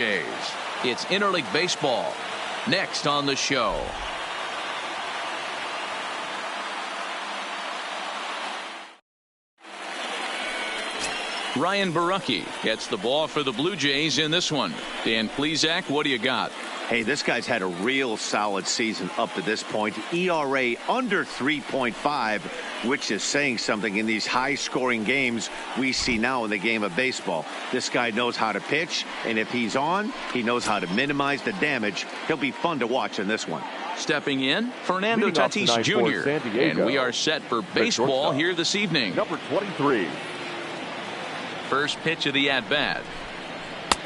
Jays. It's interleague baseball. Next on the show. Ryan Borucki gets the ball for the Blue Jays in this one. Dan Plesac, what do you got? Hey, this guy's had a real solid season up to this point. ERA under 3.5, which is saying something in these high-scoring games we see now in the game of baseball. This guy knows how to pitch, and if he's on, he knows how to minimize the damage. He'll be fun to watch in this one. Stepping in, Fernando Tatis Jr. And we are set for baseball here this evening. Number 23. First pitch of the at-bat.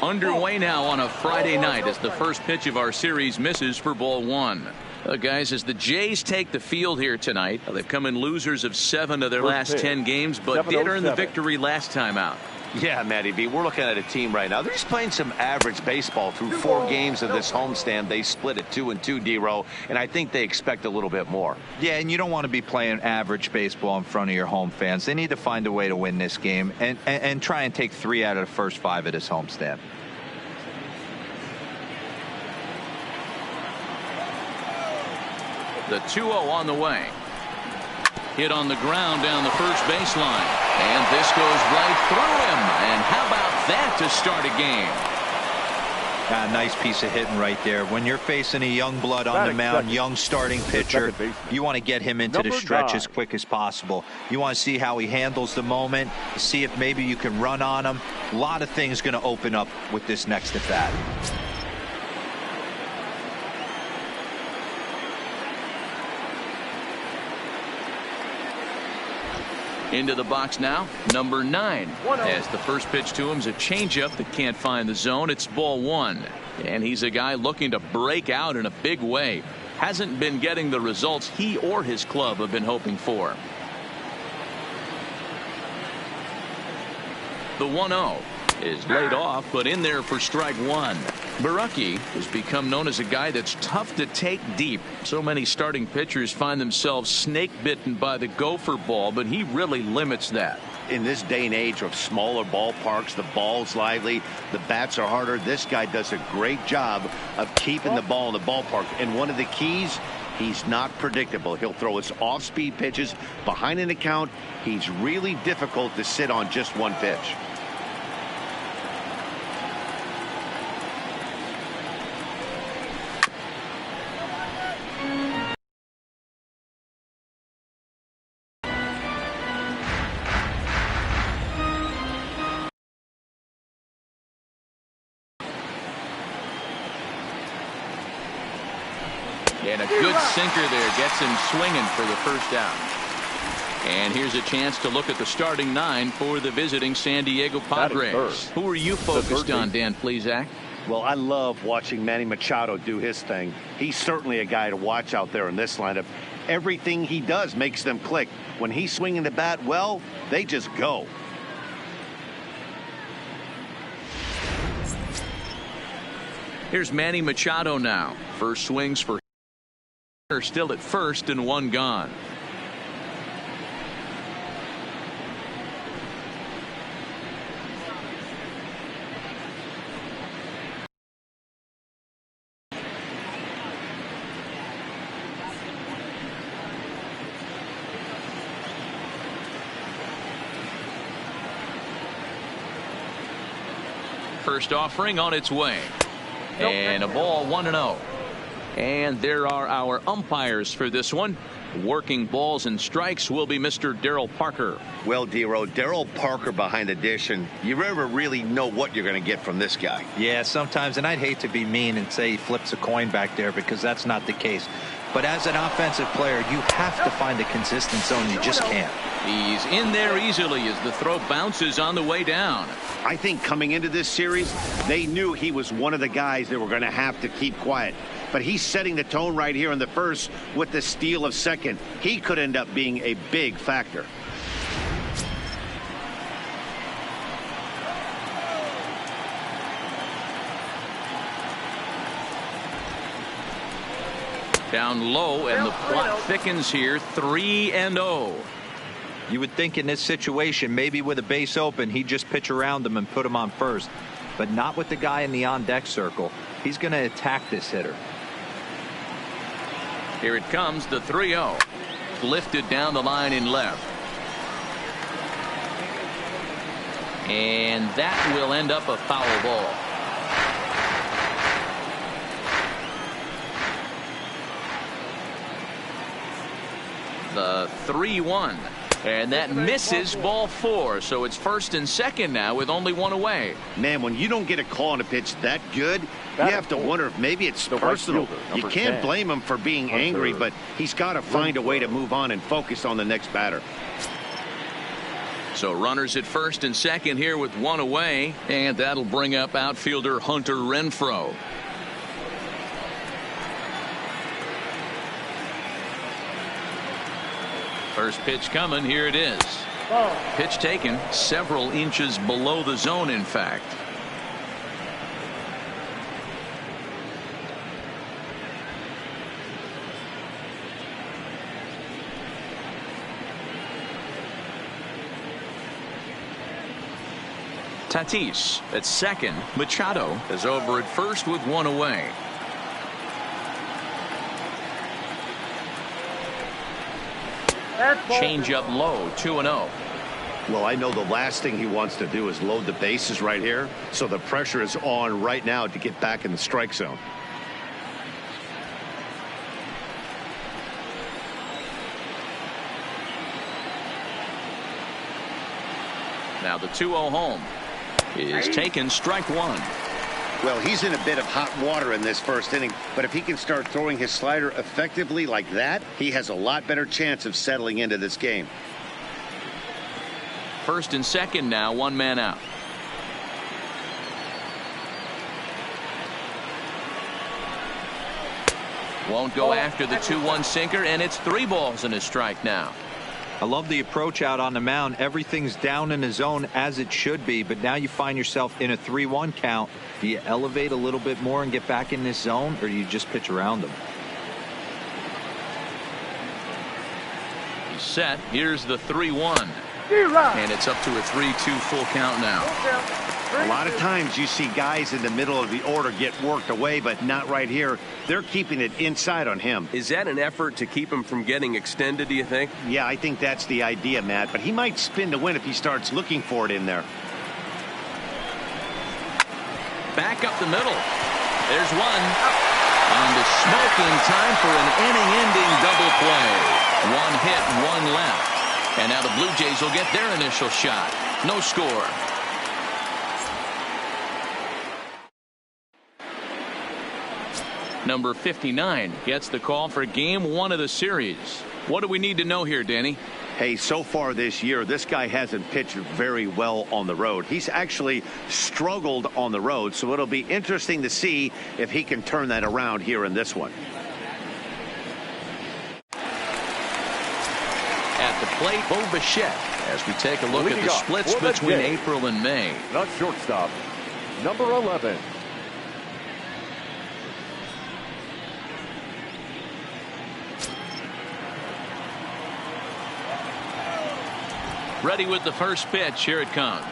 Underway now on a Friday night as the first pitch of our series misses for ball one. Guys, as the Jays take the field here tonight, they've come in losers of 7 of their last 10 games, but did earn the victory last time out. Yeah, Matty B, we're looking at a team right now. They're just playing some average baseball through 4 games of this homestand. They split at 2-2, D-Row, and I think they expect a little bit more. Yeah, and you don't want to be playing average baseball in front of your home fans. They need to find a way to win this game and try and take 3 out of the first 5 of this homestand. The 2-0 on the way. Hit on the ground down the first baseline. And this goes right through him. And how about that to start a game? Nice piece of hitting right there. When you're facing a young blood on the mound, young starting pitcher, you want to get him into the stretch as quick as possible. You want to see how he handles the moment, see if maybe you can run on him. A lot of things going to open up with this next at bat. Into the box now, number 9. As the first pitch to him is a changeup that can't find the zone. It's ball 1. And he's a guy looking to break out in a big way. Hasn't been getting the results he or his club have been hoping for. The 1-0 is laid off, but in there for strike 1. Borucki has become known as a guy that's tough to take deep. So many starting pitchers find themselves snake bitten by the gopher ball, but he really limits that. In this day and age of smaller ballparks, the ball's lively, the bats are harder. This guy does a great job of keeping the ball in the ballpark. And one of the keys, he's not predictable. He'll throw his off-speed pitches behind an account. He's really difficult to sit on just one pitch. And a good sinker there gets him swinging for the first out. And here's a chance to look at the starting 9 for the visiting San Diego Padres. Who are you focused on, Dan Plesac? Well, I love watching Manny Machado do his thing. He's certainly a guy to watch out there in this lineup. Everything he does makes them click. When he's swinging the bat, well, they just go. Here's Manny Machado now. First swings for are still at first and 1 gone. First offering on its way. And a ball 1-0. And there are our umpires for this one. Working balls and strikes will be Mr. Darryl Parker. Well, D-Row, Darryl Parker behind the dish, and you never really know what you're going to get from this guy. Yeah, sometimes, and I'd hate to be mean and say he flips a coin back there because that's not the case. But as an offensive player, you have to find a consistent zone. You just can't. He's in there easily as the throw bounces on the way down. I think coming into this series, they knew he was one of the guys that were going to have to keep quiet. But he's setting the tone right here in the first with the steal of second. He could end up being a big factor. Down low, and the plot thickens here. 3-0. You would think in this situation, maybe with a base open, he'd just pitch around him and put him on first. but not with the guy in the on-deck circle. He's going to attack this hitter. Here it comes, the 3-0. Lifted down the line in left. And that will end up a foul ball. The 3-1. And that misses ball 4. So it's first and second now with only one away. Man, when you don't get a call on a pitch that good, you have to wonder if maybe it's personal. You can't blame him for being angry, but he's got to find a way to move on and focus on the next batter. So runners at first and second here with one away, and that'll bring up outfielder Hunter Renfroe. First pitch coming. Here it is. Pitch taken several inches below the zone, in fact. Tatis at second. Machado is over at first with one away. Change up low, 2-0. Well, I know the last thing he wants to do is load the bases right here, so the pressure is on right now to get back in the strike zone. Now the 2-0 home is taken, strike one. Well, he's in a bit of hot water in this first inning, but if he can start throwing his slider effectively like that, he has a lot better chance of settling into this game. First and second now, one man out. Won't go after the 2-1 sinker, and it's 3 balls and a strike now. I love the approach out on the mound. Everything's down in the zone as it should be, but now you find yourself in a 3-1 count. Do you elevate a little bit more and get back in this zone, or do you just pitch around them? He's set. Here's the 3-1. And it's up to a 3-2 full count now. A lot of times you see guys in the middle of the order get worked away, but not right here. They're keeping it inside on him. Is that an effort to keep him from getting extended, do you think? Yeah, I think that's the idea, Matt, but he might spin to win if he starts looking for it in there. Back up the middle. There's one. On the smoke in time for an inning-ending double play. One hit, one left. And now the Blue Jays will get their initial shot. No score. Number 59 gets the call for game 1 of the series. What do we need to know here, Danny? Hey, so far this year, this guy hasn't pitched very well on the road. He's actually struggled on the road, so it'll be interesting to see if he can turn that around here in this one. At the plate, Bo Bichette, as we take a look at the splits between April and May. The shortstop, number 11. Ready with the first pitch. Here it comes.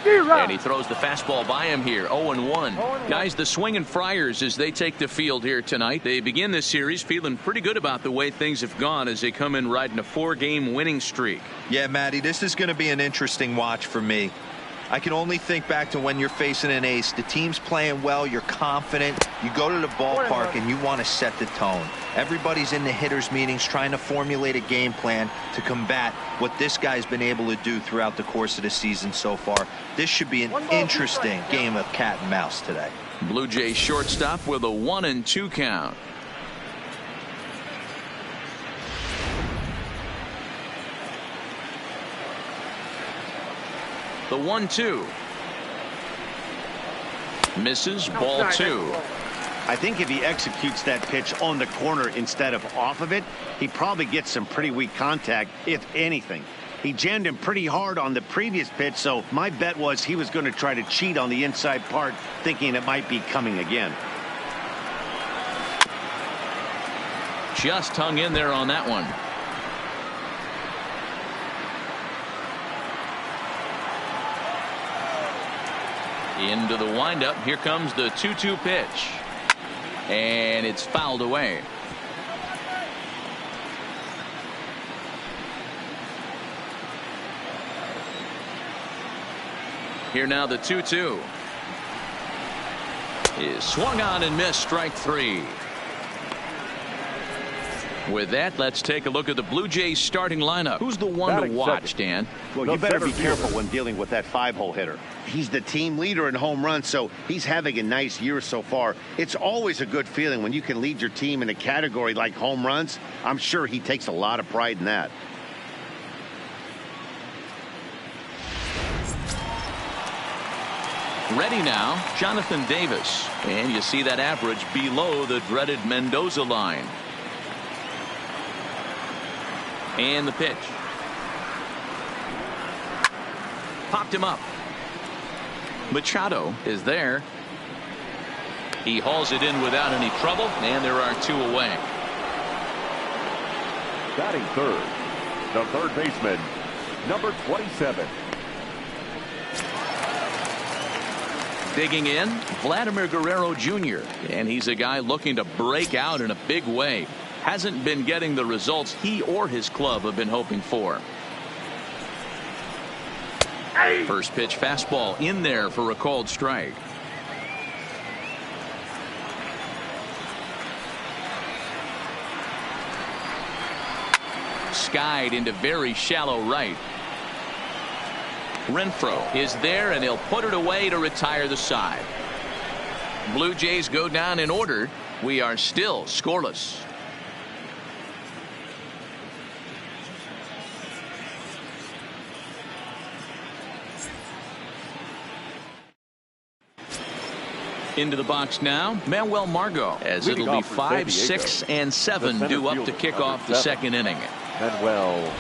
And he throws the fastball by him here. 0-1. Guys, the swinging Friars as they take the field here tonight. They begin this series feeling pretty good about the way things have gone as they come in riding a 4-game winning streak. Yeah, Matty, this is going to be an interesting watch for me. I can only think back to when you're facing an ace. The team's playing well. You're confident. You go to the ballpark and you want to set the tone. Everybody's in the hitters' meetings trying to formulate a game plan to combat what this guy's been able to do throughout the course of the season so far. This should be an interesting game of cat and mouse today. Blue Jays shortstop with a 1-2 count. The 1-2. Misses, ball 2. I think if he executes that pitch on the corner instead of off of it, he probably gets some pretty weak contact, if anything. He jammed him pretty hard on the previous pitch, so my bet was he was going to try to cheat on the inside part, thinking it might be coming again. Just hung in there on that one. Into the windup. Here comes the 2-2 pitch. And it's fouled away. Here now the 2-2 is swung on and missed. Strike 3. With that, let's take a look at the Blue Jays starting lineup. Who's the one to watch, Dan? Well, you better be careful when dealing with that 5-hole hitter. He's the team leader in home runs, so he's having a nice year so far. It's always a good feeling when you can lead your team in a category like home runs. I'm sure he takes a lot of pride in that. Ready now, Jonathan Davis. And you see that average below the dreaded Mendoza line. And the pitch. Popped him up. Machado is there. He hauls it in without any trouble, and there are 2 away. Batting third, the third baseman, number 27. Digging in, Vladimir Guerrero Jr. And he's a guy looking to break out in a big way. Hasn't been getting the results he or his club have been hoping for. First pitch fastball in there for a called strike. Skied into very shallow right. Renfroe is there, and he'll put it away to retire the side. Blue Jays go down in order. We are still scoreless. Into the box now, Manuel Margot, as it'll be 5, 6, and 7 due up to kick off the second inning. Manuel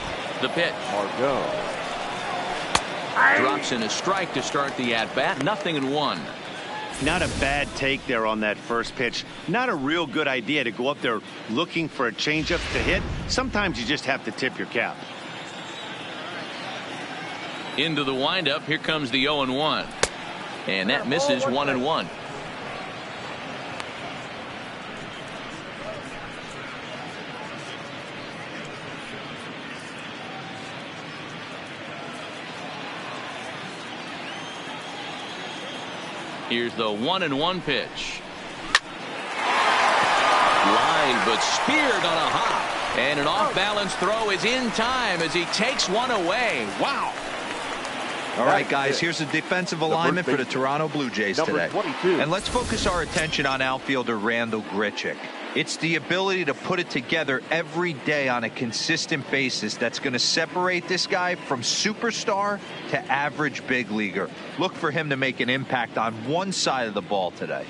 The pitch. Margot drops in a strike to start the at-bat. 0-1. Not a bad take there on that first pitch. Not a real good idea to go up there looking for a changeup to hit. Sometimes you just have to tip your cap. Into the windup. Here comes the 0-1. And that misses. 1-1. Here's the 1-1 pitch. Line, but speared on a hop. And an off-balance throw is in time as he takes one away. Wow. All right, guys, here's the defensive alignment for the Toronto Blue Jays today. 22. And let's focus our attention on outfielder Randal Grichuk. It's the ability to put it together every day on a consistent basis that's going to separate this guy from superstar to average big leaguer. Look for him to make an impact on one side of the ball today.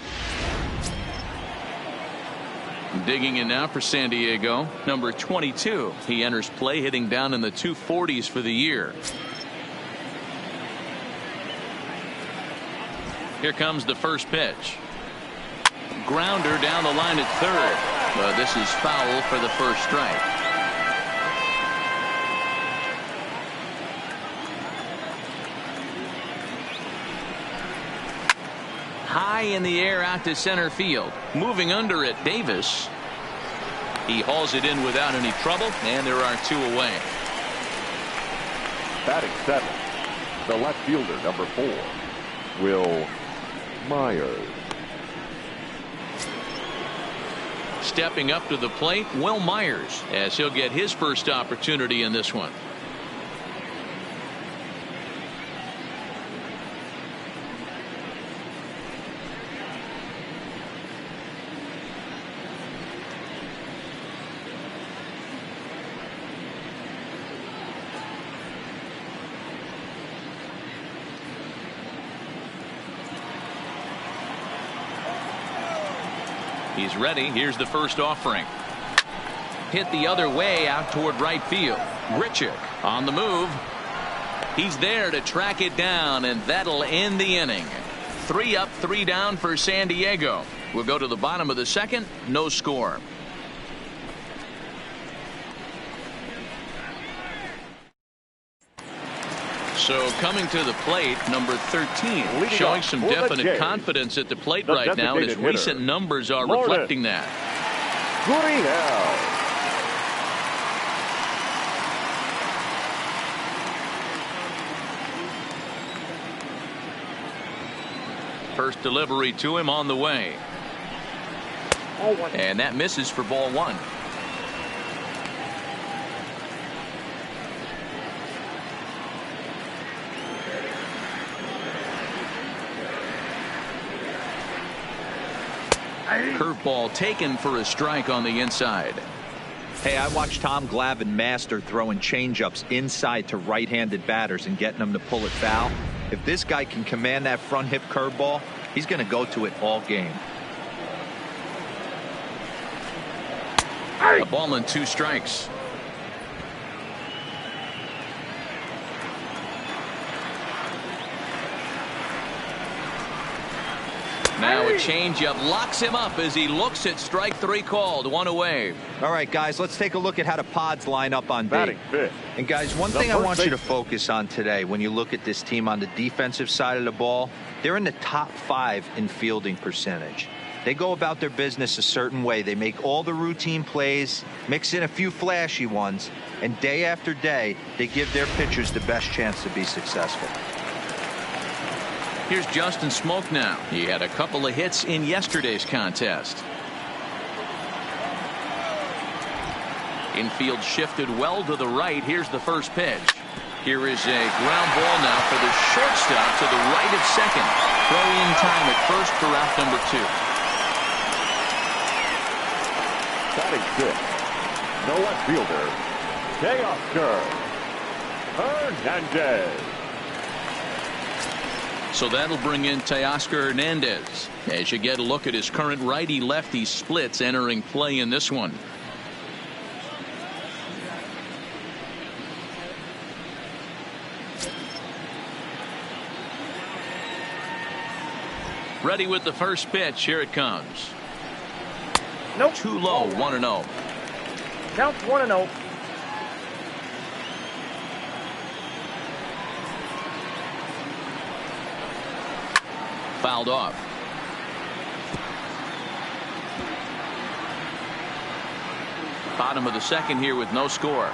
Digging in now for San Diego, number 22. He enters play hitting down in the 240s for the year. Here comes the first pitch. Grounder down the line at third. But this is foul for the first strike. High in the air out to center field. Moving under it, Davis. He hauls it in without any trouble, and there are 2 away. Batting seventh, the left fielder, number 4, Will Myers. Stepping up to the plate, Will Myers, as he'll get his first opportunity in this one. He's ready. Here's the first offering. Hit the other way out toward right field. Grichuk on the move. He's there to track it down, and that'll end the inning. 3 up, 3 down for San Diego. We'll go to the bottom of the second. No score. So coming to the plate, number 13, showing some definite confidence at the plate right now, and his recent numbers are reflecting that. First delivery to him on the way. And that misses for ball one. Curveball taken for a strike on the inside. Hey, I watched Tom Glavine master throwing changeups inside to right-handed batters and getting them to pull it foul. If this guy can command that front hip curveball, he's going to go to it all game. A ball and 2 strikes. Now a changeup locks him up as he looks at strike 3 called. 1 away. All right, guys, let's take a look at how the pods line up on D. And guys, one thing I want you to focus on today when you look at this team on the defensive side of the ball, they're in the top 5 in fielding percentage. They go about their business a certain way. They make all the routine plays, mix in a few flashy ones, and day after day, they give their pitchers the best chance to be successful. Here's Justin Smoke now. He had a couple of hits in yesterday's contest. Infield shifted well to the right. Here's the first pitch. Here is a ground ball now for the shortstop to the right of second. Throw in time at first for out number 2. Batting 6, no left fielder, Hernandez. So that'll bring in Teoscar Hernandez as you get a look at his current righty-lefty splits entering play in this one. Ready with the first pitch. Here it comes. Nope. Too low. 1-0. Count 1-0. Fouled off. Bottom of the second here with no score.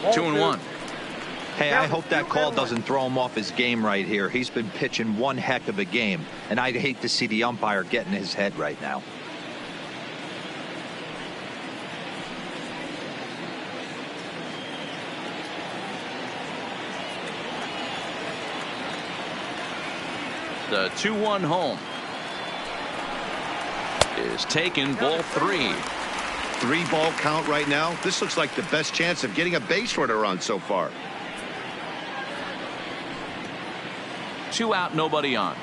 Ball 2-1. Hey, I hope that call doesn't throw him off his game right here. He's been pitching one heck of a game, and I'd hate to see the umpire get in his head right now. The 2-1 home is taken. Ball 3. 3-ball count right now. This looks like the best chance of getting a base runner run so far. 2 out, nobody on.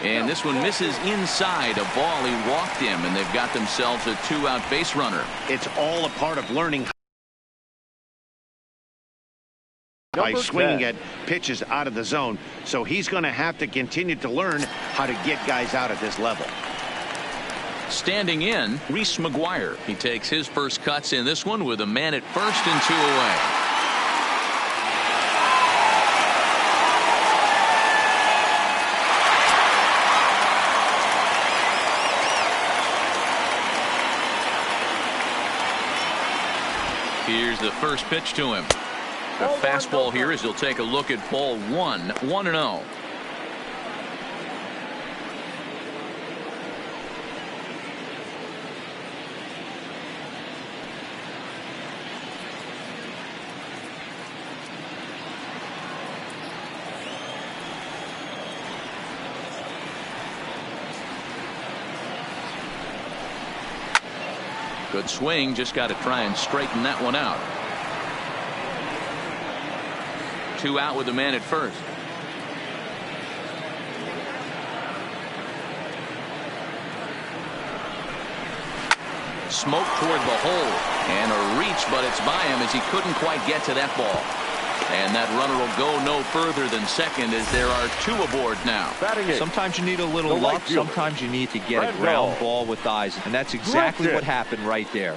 And this one misses inside. A ball he walked him, and they've got themselves a 2-out base runner. It's all a part of learning by swinging at pitches out of the zone. So he's going to have to continue to learn how to get guys out at this level. Standing in, Reese McGuire. He takes his first cuts in this one with a man at first and 2 away. Here's the first pitch to him. The fastball here as he'll take a look at ball 1. 1-0. Good swing, just got to try and straighten that one out. 2 out with the man at first. Smoke toward the hole, and a reach, but it's by him as he couldn't quite get to that ball. And that runner will go no further than second as there are 2 aboard now. Sometimes you need a little luck. Sometimes you need to get a ground ball with eyes. And that's exactly what happened right there.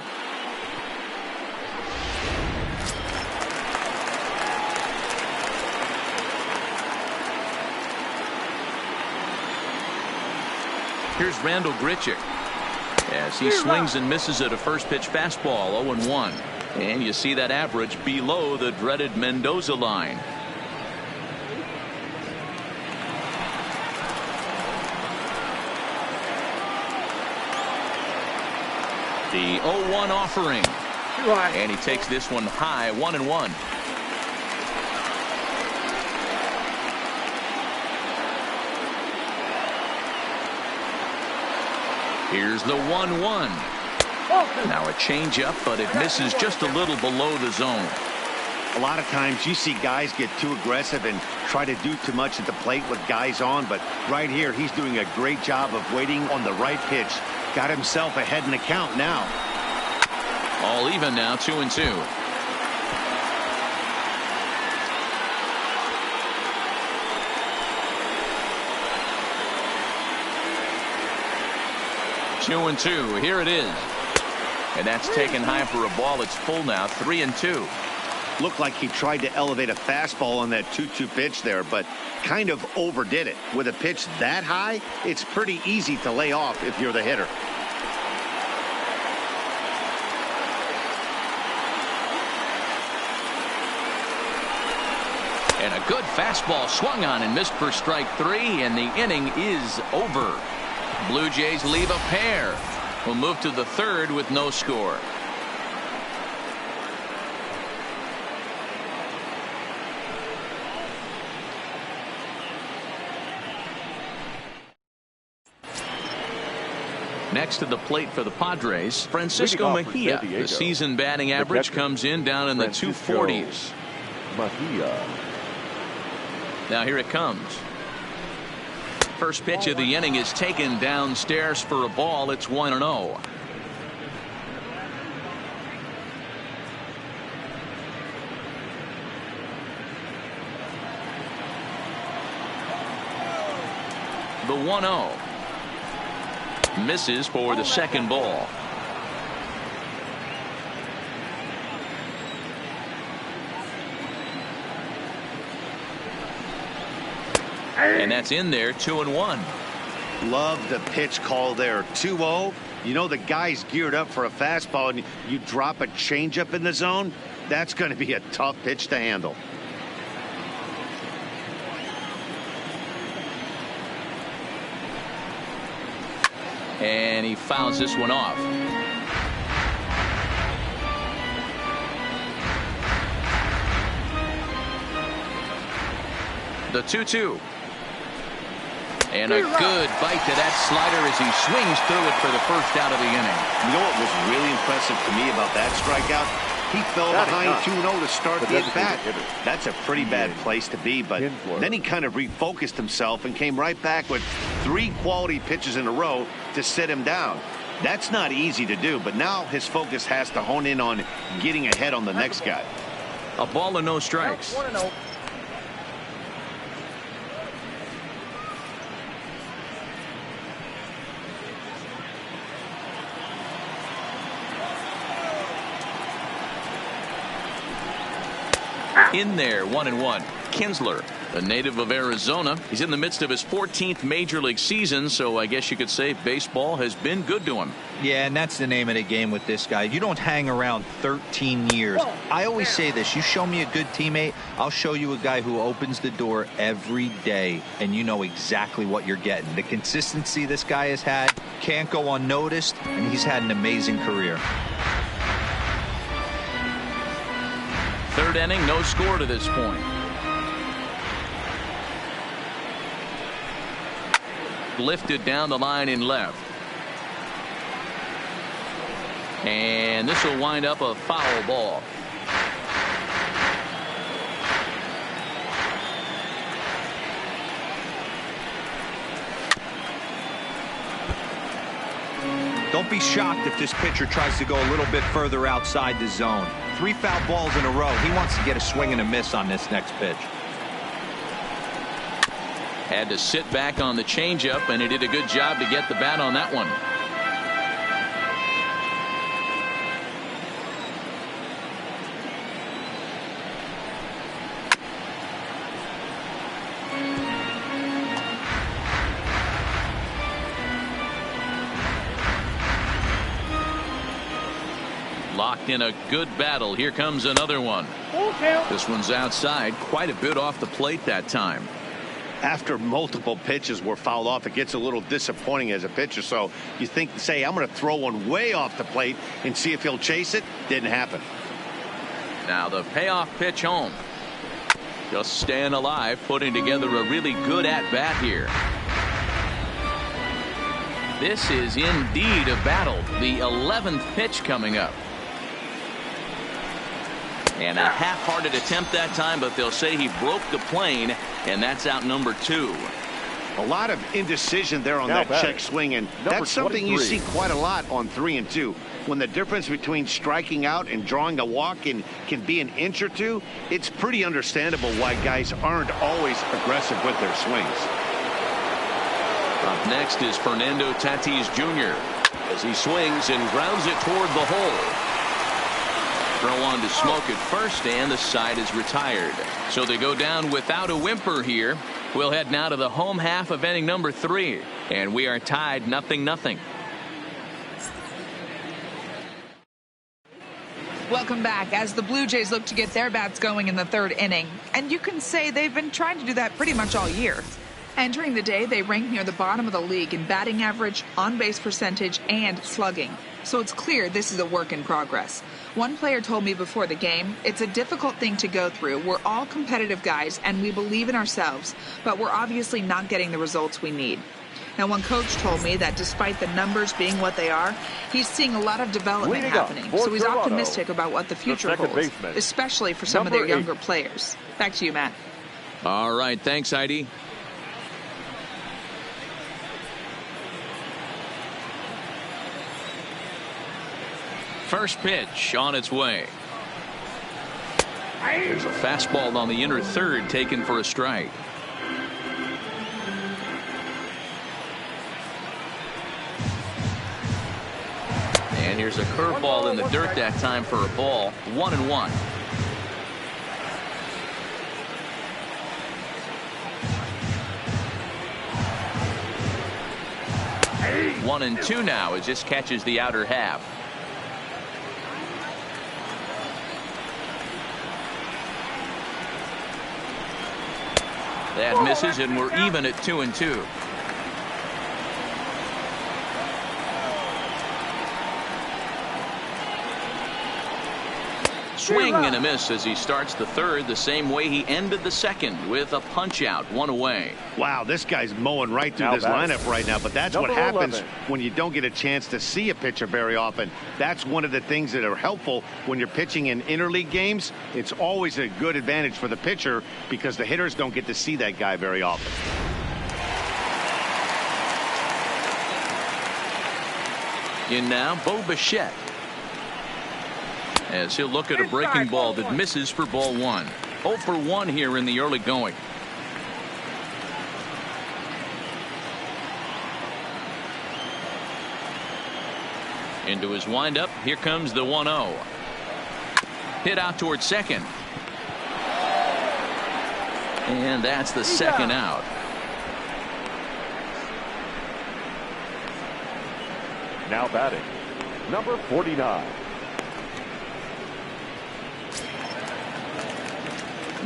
Here's Randall Grichuk as he swings and misses at a first pitch fastball, 0-1. And you see that average below the dreaded Mendoza line. The 0-1 offering. And he takes this one high, 1-1. Here's the 1-1. Now a changeup, but it misses just a little below the zone. A lot of times you see guys get too aggressive and try to do too much at the plate with guys on, but right here he's doing a great job of waiting on the right pitch. Got himself ahead in the count now. All even now, 2-2. Two and 2. Here it is. And that's taken high for a ball. It's full now, 3-2. Looked like he tried to elevate a fastball on that 2-2 pitch there, but kind of overdid it. With a pitch that high, it's pretty easy to lay off if you're the hitter. And a good fastball swung on and missed for strike 3, and the inning is over. Blue Jays leave a pair. We'll move to the 3rd with no score. Next to the plate for the Padres, Francisco Mejia. The season batting average comes in down in the 240s. Mejia. Now here it comes. First pitch of the inning is taken downstairs for a ball. It's 1-0. The 1-0 misses for the second ball. And that's in there, 2-1. Love the pitch call there, 2-0. You know the guy's geared up for a fastball, and you drop a changeup in the zone. That's going to be a tough pitch to handle. And he fouls this one off. The 2-2. And a good bite to that slider as he swings through it for the first out of the inning. You know what was really impressive to me about that strikeout? He fell behind 2-0 to start the at-bat. That's a pretty bad place to be, but then he kind of refocused himself and came right back with 3 quality pitches in a row to sit him down. That's not easy to do, but now his focus has to hone in on getting ahead on the next guy. A ball and no strikes. 1-0. In there, 1-1. Kinsler, a native of Arizona. He's in the midst of his 14th major league season, so I guess you could say baseball has been good to him. Yeah, and that's the name of the game with this guy. You don't hang around 13 years. I always say this, you show me a good teammate, I'll show you a guy who opens the door every day, and you know exactly what you're getting. The consistency this guy has had can't go unnoticed, and he's had an amazing career. 3rd inning, no score to this point. Lifted down the line in left. And this will wind up a foul ball. Don't be shocked if this pitcher tries to go a little bit further outside the zone. 3 foul balls in a row. He wants to get a swing and a miss on this next pitch. Had to sit back on the changeup, and he did a good job to get the bat on that one. Locked in a good battle. Here comes another one. This one's outside, quite a bit off the plate that time. After multiple pitches were fouled off, it gets a little disappointing as a pitcher. So you think, say, I'm going to throw one way off the plate and see if he'll chase it. Didn't happen. Now the payoff pitch home. Just staying alive, putting together a really good at-bat here. This is indeed a battle. The 11th pitch coming up. And a half-hearted attempt that time, but they'll say he broke the plane, and that's out number 2. A lot of indecision there on that check swing, and that's something you see quite a lot on 3 and 2. When the difference between striking out and drawing a walk can be an inch or two, it's pretty understandable why guys aren't always aggressive with their swings. Up next is Fernando Tatis Jr. as he swings and grounds it toward the hole. Throw on to smoke at first, and the side is retired. So they go down without a whimper here. We'll head now to the home half of inning number 3, and we are tied 0-0. Welcome back as the Blue Jays look to get their bats going in the 3rd inning. And you can say they've been trying to do that pretty much all year. Entering the day, they rank near the bottom of the league in batting average, on-base percentage, and slugging. So it's clear this is a work in progress. One player told me before the game, it's a difficult thing to go through. We're all competitive guys, and we believe in ourselves, but we're obviously not getting the results we need. Now, one coach told me that despite the numbers being what they are, he's seeing a lot of development happening. So he's optimistic about what the future holds, especially for some of their younger players. Back to you, Matt. All right. Thanks, Heidi. First pitch on its way. There's a fastball on the inner third taken for a strike. And here's a curveball in the dirt that time for a ball. 1-1. Hey. 1-2 now as this catches the outer half. That misses, and we're even at 2-2. Swing and a miss as he starts the 3rd the same way he ended the 2nd with a punch out, 1 away. Wow, this guy's mowing right through this lineup right now, but that's what happens when you don't get a chance to see a pitcher very often. That's one of the things that are helpful when you're pitching in interleague games. It's always a good advantage for the pitcher because the hitters don't get to see that guy very often. In now, Bo Bichette. As he'll look at a breaking ball that misses for ball 1. 0 for 1 here in the early going. Into his windup. Here comes the 1-0. Hit out towards second. And that's the second out. Now batting, number 49.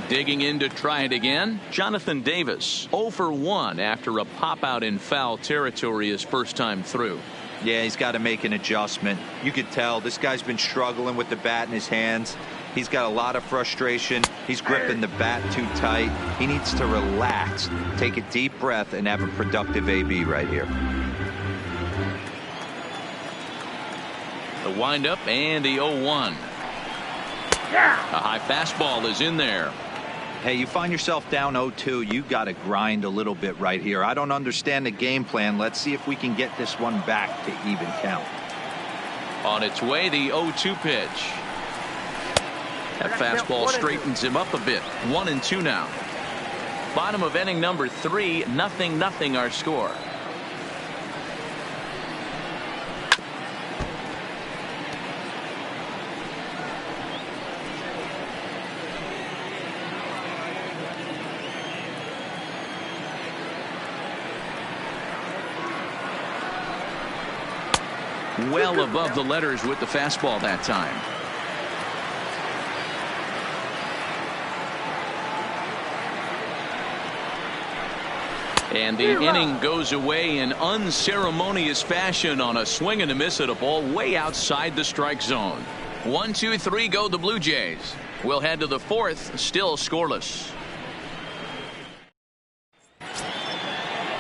Digging in to try it again, Jonathan Davis. 0 for 1 after a pop out in foul territory his first time through. Yeah, he's got to make an adjustment. You could tell this guy's been struggling with the bat in his hands. He's got a lot of frustration. He's gripping the bat too tight. He needs to relax, take a deep breath, and have a productive AB right here. The windup and the 0-1. A high fastball is in there. Hey, you find yourself down 0-2, you got to grind a little bit right here. I don't understand the game plan. Let's see if we can get this one back to even count. On its way, the 0-2 pitch. That fastball straightens him up a bit. 1-2 now. Bottom of inning number 3, 0-0 our score. Well above the letters with the fastball that time. And the inning goes away in unceremonious fashion on a swing and a miss at a ball way outside the strike zone. 1-2-3 go the Blue Jays. We'll head to the 4th, still scoreless.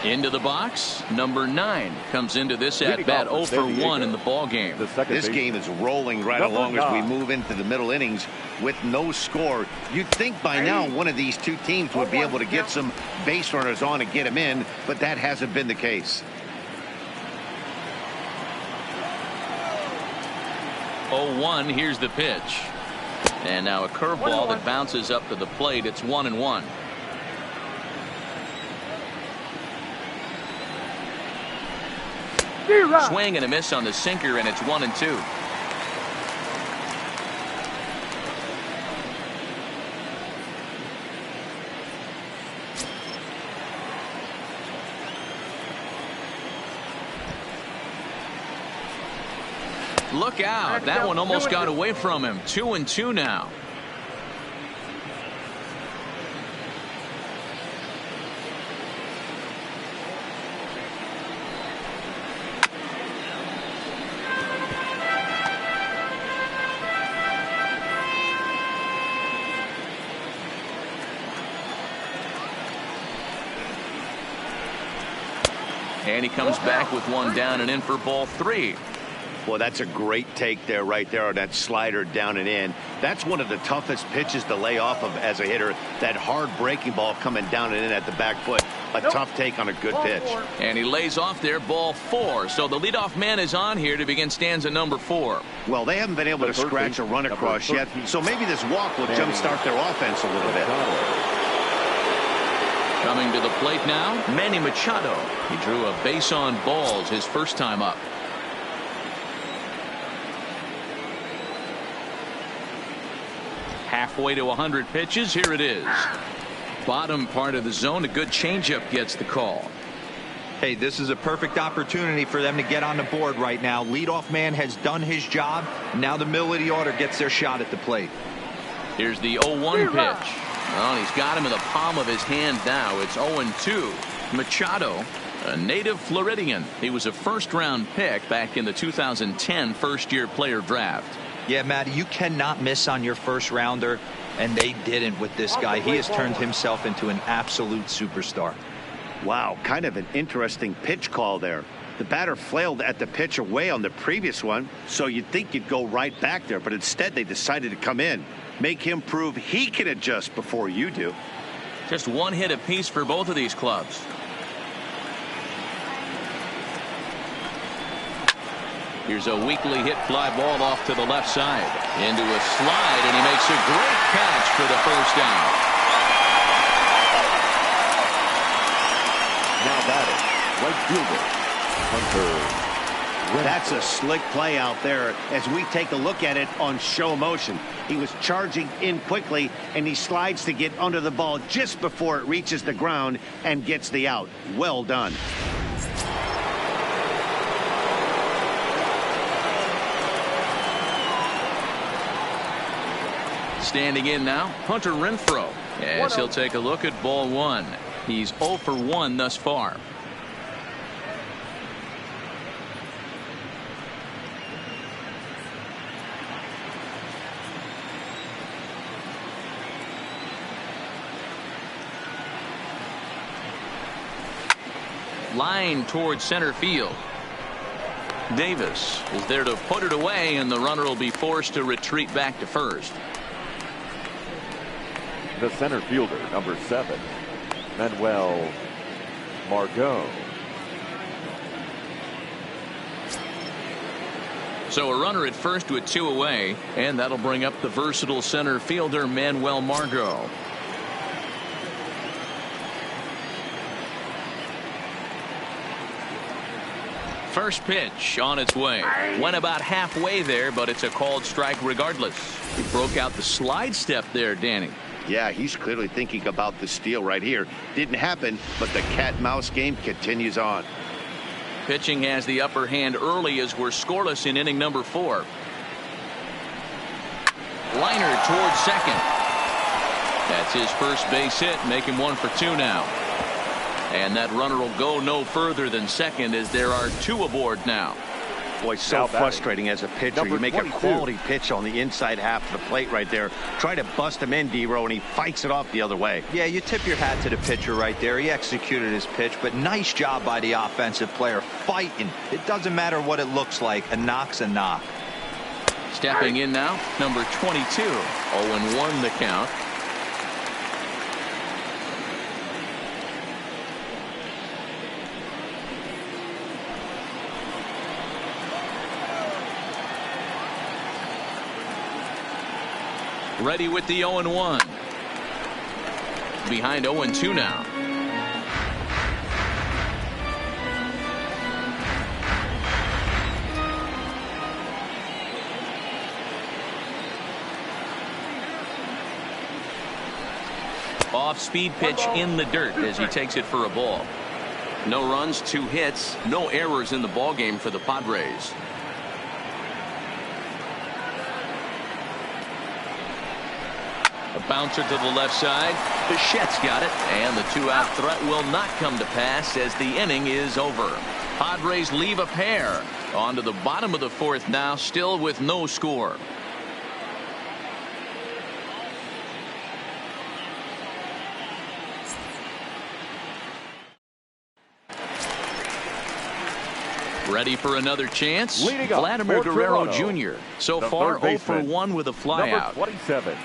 Into the box, number 9 comes into this at bat 0 for 1 in the ball game. This game is rolling right along as we move into the middle innings with no score. You'd think by now one of these two teams would be able to get some base runners on and get them in, but that hasn't been the case. 0-1, here's the pitch. And now a curveball that bounces up to the plate. It's 1-1. Swing and a miss on the sinker, and it's 1-2. Look out. That one almost got away from him. 2-2 now. And he comes back with one down and in for ball 3. Well, that's a great take there, right there on that slider down and in. That's one of the toughest pitches to lay off of as a hitter. That hard breaking ball coming down and in at the back foot. A tough take on a good pitch. And he lays off there, ball 4. So the leadoff man is on here to begin stanza number 4. Well, they haven't been able to scratch a run across yet, so maybe this walk will jumpstart their offense a little bit. Coming to the plate now, Manny Machado. He drew a base on balls his first time up. Halfway to 100 pitches. Here it is. Bottom part of the zone. A good changeup gets the call. Hey, this is a perfect opportunity for them to get on the board right now. Leadoff man has done his job. Now the middle of the order gets their shot at the plate. Here's the 0-1 pitch. Well, he's got him in the palm of his hand now. It's 0-2. Machado, a native Floridian. He was a first-round pick back in the 2010 first-year player draft. Yeah, Matt, you cannot miss on your first rounder, and they didn't with this guy. He has turned himself into an absolute superstar. Wow, kind of an interesting pitch call there. The batter flailed at the pitch away on the previous one, so you'd think you'd go right back there, but instead they decided to come in. Make him prove he can adjust before you do. Just one hit apiece for both of these clubs. Here's a weakly hit fly ball off to the left side. Into a slide, and he makes a great catch for the first down. Now batting, right fielder, Hunter. That's a slick play out there as we take a look at it on show motion. He was charging in quickly, and he slides to get under the ball just before it reaches the ground and gets the out. Well done. Standing in now, Hunter Renfroe, as he'll take a look at ball 1. He's 0 for 1 thus far. Line towards center field. Davis is there to put it away, and the runner will be forced to retreat back to first. The center fielder, number 7, Manuel Margot. So a runner at first with 2 away, and that'll bring up the versatile center fielder Manuel Margot. First pitch on its way. Went about halfway there, but it's a called strike regardless. He broke out the slide step there, Danny. Yeah, he's clearly thinking about the steal right here. Didn't happen, but the cat-mouse game continues on. Pitching has the upper hand early as we're scoreless in inning number 4. Liner towards second. That's his first base hit, make him 1 for 2 now. And that runner will go no further than second as there are 2 aboard now. Boy, so frustrating as a pitcher. You make a quality pitch on the inside half of the plate right there. Try to bust him in, D-Row, and he fights it off the other way. Yeah, you tip your hat to the pitcher right there. He executed his pitch, but nice job by the offensive player fighting. It doesn't matter what it looks like. A knock's a knock. Stepping in now, number 22. 0-1 the count. Ready with the 0-1. Behind 0-2 now. Off-speed pitch in the dirt as he takes it for a ball. No runs, 2 hits, no errors in the ballgame for the Padres. A bouncer to the left side. Bichette's got it, and the 2-out threat will not come to pass as the inning is over. Padres leave a pair. On to the bottom of the 4th now, still with no score. Ready for another chance? Vladimir Guerrero Jr. So far 0 for 1 with a flyout. Number 27.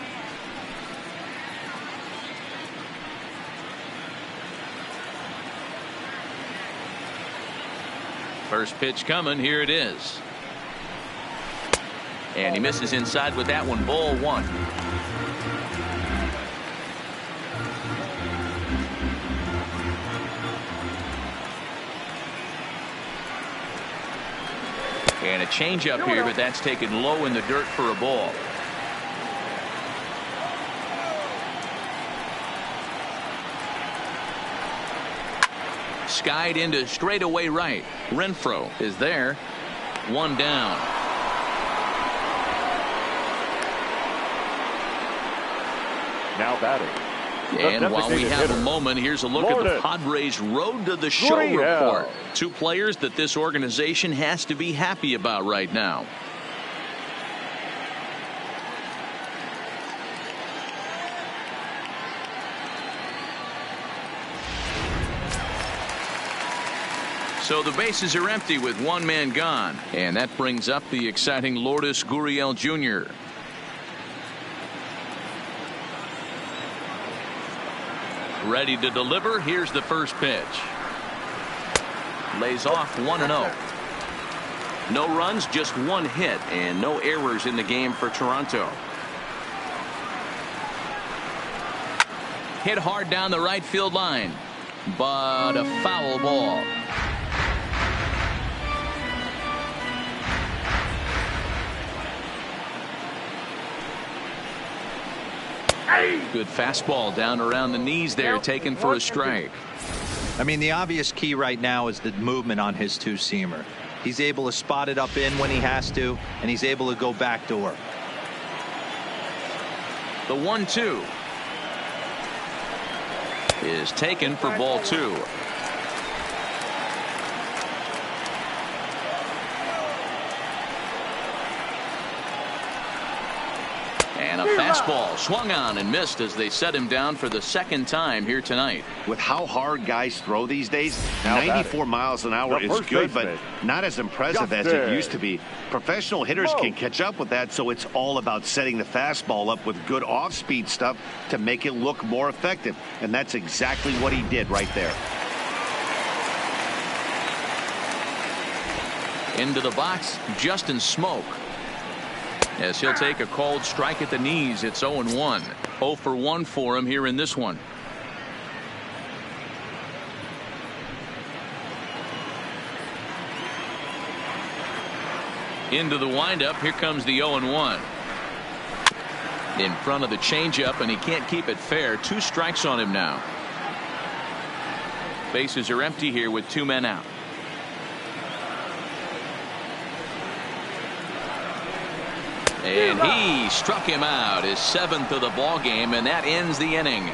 First pitch coming. Here it is. And he misses inside with that one. Ball 1. And a changeup here, but that's taken low in the dirt for a ball. Skied into straightaway right. Renfroe is there. 1 down. Now batting. And while we have a moment, here's a look at the Padres' road to the show report. 2 players that this organization has to be happy about right now. So the bases are empty with 1 man gone. And that brings up the exciting Lourdes Gurriel Jr. Ready to deliver. Here's the first pitch. Lays off 1-0. No runs, just 1 hit, and no errors in the game for Toronto. Hit hard down the right field line, but a foul ball. Good fastball down around the knees there, taken for a strike. I mean, the obvious key right now is the movement on his 2-seamer. He's able to spot it up in when he has to, and he's able to go backdoor. The 1-2 is taken for ball 2. And a fastball swung on and missed as they set him down for the 2nd time here tonight. With how hard guys throw these days, 94 miles an hour is good, but not as impressive as it used to be. Professional hitters can catch up with that, so it's all about setting the fastball up with good off-speed stuff to make it look more effective. And that's exactly what he did right there. Into the box, Justin Smoke. As he'll take a called strike at the knees, it's 0-1. 0 for 1 for him here in this one. Into the windup, here comes the 0-1. In front of the changeup, and he can't keep it fair. 2 strikes on him now. Bases are empty here with 2 men out. And he struck him out, his 7th of the ball game, and that ends the inning.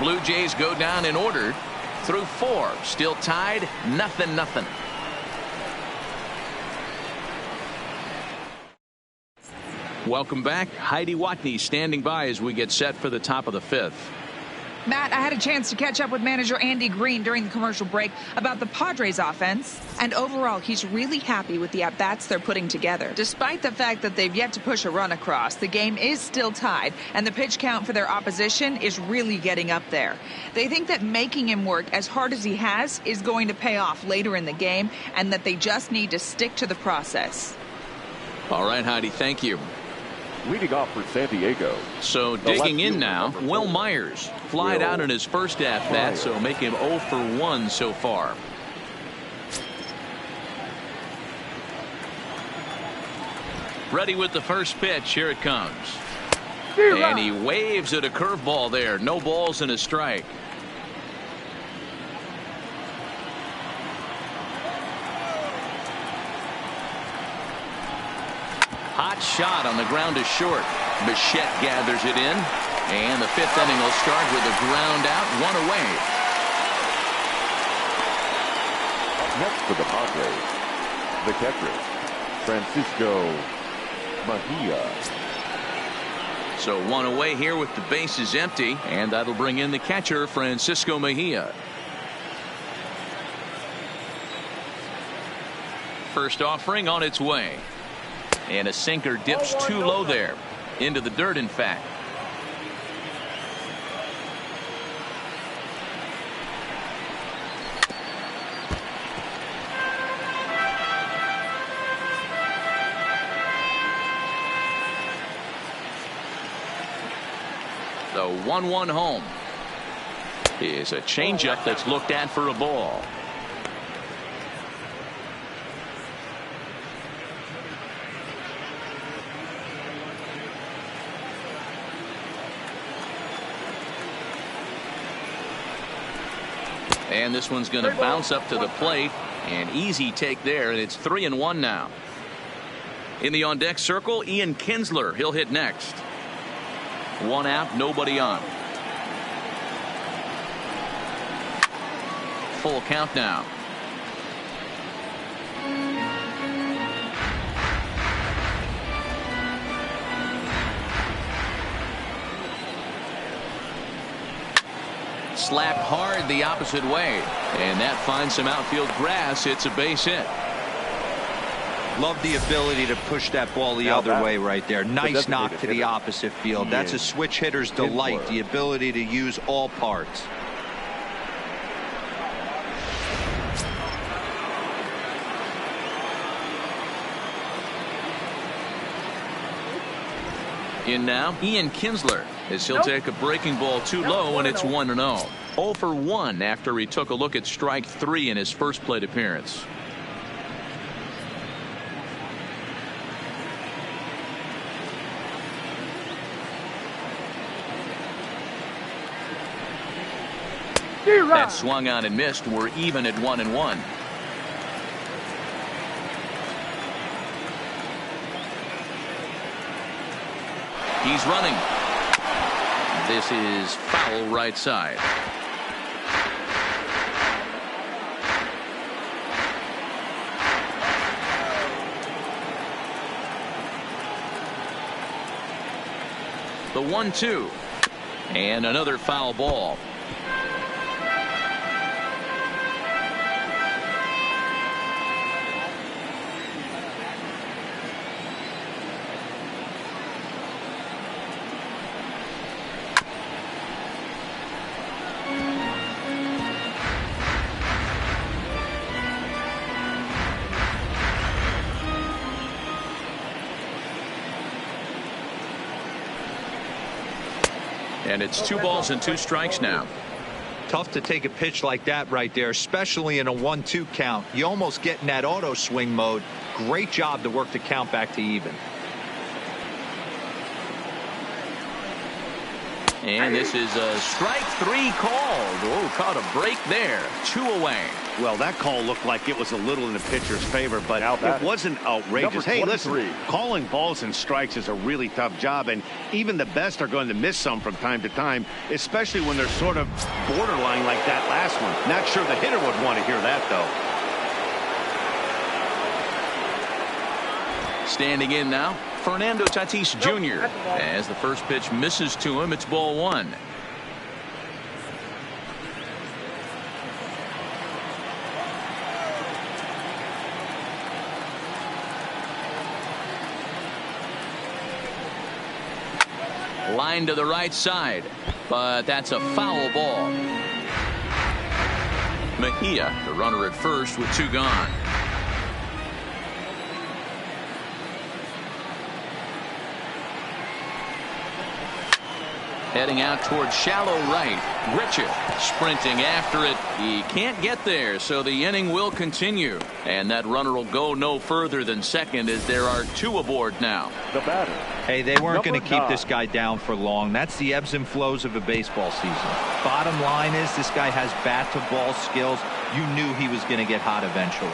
Blue Jays go down in order through 4. Still tied, 0-0. Welcome back. Heidi Watney standing by as we get set for the top of the 5th. Matt, I had a chance to catch up with manager Andy Green during the commercial break about the Padres offense, and overall he's really happy with the at-bats they're putting together. Despite the fact that they've yet to push a run across, the game is still tied, and the pitch count for their opposition is really getting up there. They think that making him work as hard as he has is going to pay off later in the game, and that they just need to stick to the process. All right, Heidi, thank you. Leading off for San Diego. So digging in now, Will Myers flied out in his first at-bat, so make him 0 for 1 so far. Ready with the first pitch. Here it comes. And he waves at a curveball there. No balls and a strike. Hot shot on the ground to short. Bichette gathers it in. And the 5th inning will start with a ground out, 1 away. Next for the Padres, the catcher, Francisco Mejia. So 1 away here with the bases empty, and that'll bring in the catcher, Francisco Mejia. First offering on its way. And a sinker dips too low there. Into the dirt, in fact. The 1-1 home is a changeup that's looked at for a ball. And this one's going to bounce up to the plate. An easy take there, and it's 3-1 now. In the on-deck circle, Ian Kinsler. He'll hit next. 1 out, nobody on. Full count now. Slapped hard the opposite way, and that finds some outfield grass. It's a base hit. Love the ability to push that ball the other way right there. Nice knock to the opposite field. That's a switch hitter's delight, the ability to use all parts. In now, Ian Kinsler, as he'll take a breaking ball too low, and it's 1-0. 0 for 1 after he took a look at strike 3 in his first plate appearance. That swung on and missed. We're even at 1-1. He's running. This is foul right side. The 1-2. And another foul ball. And it's 2 balls and 2 strikes now. Tough to take a pitch like that right there, especially in a 1-2 count. You almost get in that auto swing mode. Great job to work the count back to even. And this is a strike 3 called. Oh, caught a break there. 2 away. Well, that call looked like it was a little in the pitcher's favor, but it wasn't outrageous. Hey, listen, calling balls and strikes is a really tough job, and even the best are going to miss some from time to time, especially when they're sort of borderline like that last one. Not sure the hitter would want to hear that, though. Standing in now, Fernando Tatis Jr. As the first pitch misses to him, it's ball 1. Line to the right side, but that's a foul ball. Mejia, the runner at first with 2 gone. Heading out towards shallow right. Richard sprinting after it. He can't get there, so the inning will continue. And that runner will go no further than second as there are 2 aboard now. The batter. Hey, they weren't going to keep this guy down for long. That's the ebbs and flows of a baseball season. Bottom line is this guy has bat-to-ball skills. You knew he was going to get hot eventually.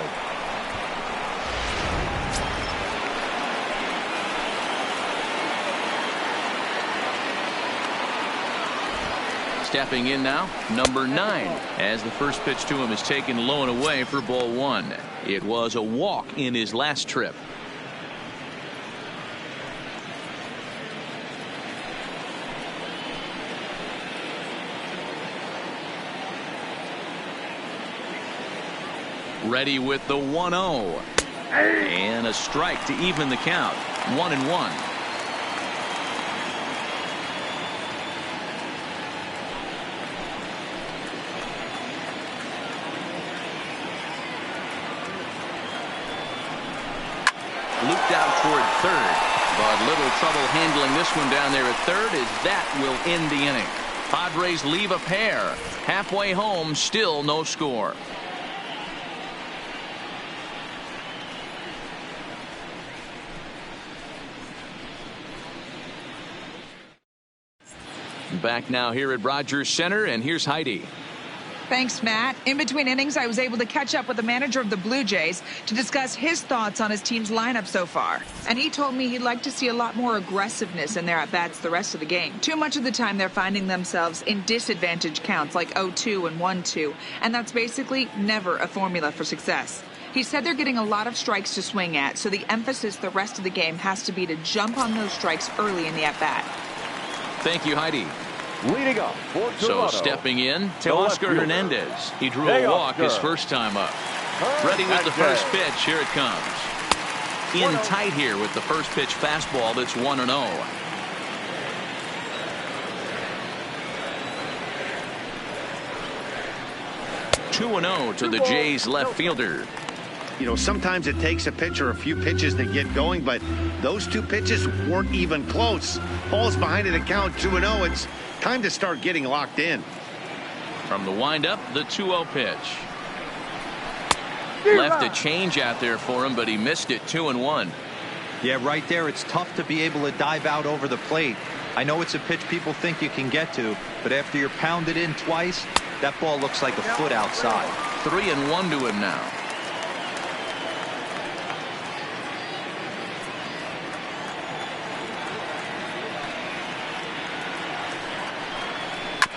Stepping in now, number 9, as the first pitch to him is taken low and away for ball 1. It was a walk in his last trip. Ready with the 1-0. And a strike to even the count. 1-1. Looped out toward third, but little trouble handling this one down there at third as that will end the inning. Padres leave a pair. Halfway home, still no score. Back now here at Rogers Center, and here's Heidi. Thanks, Matt. In between innings, I was able to catch up with the manager of the Blue Jays to discuss his thoughts on his team's lineup so far. And he told me he'd like to see a lot more aggressiveness in their at-bats the rest of the game. Too much of the time, they're finding themselves in disadvantage counts like 0-2 and 1-2, and that's basically never a formula for success. He said they're getting a lot of strikes to swing at, so the emphasis the rest of the game has to be to jump on those strikes early in the at-bat. Thank you, Heidi. Leading up for Toronto. So stepping in, Teoscar Hernandez. He drew a walk his first time up. Ready with the first pitch. Here it comes. In tight here with the first pitch fastball. That's 1-0. 2-0 to the Jays left fielder. You know, sometimes it takes a pitcher a few pitches to get going, but those 2 pitches weren't even close. Ball's behind in the count, 2-0. It's time to start getting locked in. From the windup, the 2-0 pitch. Left a change out there for him, but he missed it. 2-1. Yeah, right there. It's tough to be able to dive out over the plate. I know it's a pitch people think you can get to, but after you're pounded in twice, that ball looks like a foot outside. 3-1 to him now.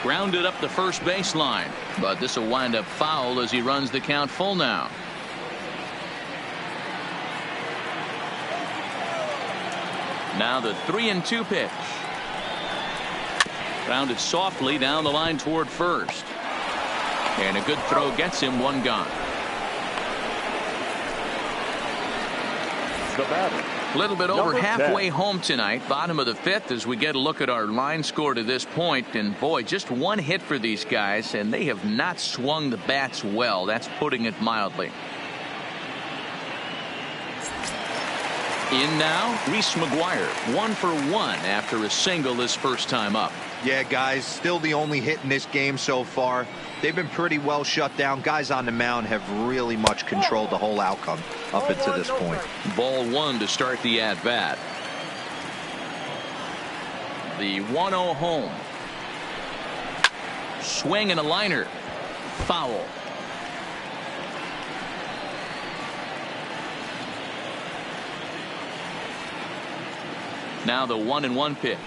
Grounded up the first baseline, but this will wind up foul as he runs the count full now. Now the 3-2 pitch. Grounded softly down the line toward first. And a good throw gets him 1 gone. The batter. A little bit over halfway home tonight, bottom of the 5th, as we get a look at our line score to this point. And boy, just 1 hit for these guys, and they have not swung the bats well. That's putting it mildly. In now, Reese McGuire, 1 for 1 after a single his first time up. Yeah, guys, still the only hit in this game so far. They've been pretty well shut down. Guys on the mound have really much controlled the whole outcome up until this point. Ball 1 to start the at-bat. The 1-0 home. Swing and a liner. Foul. Now the 1-1 pitch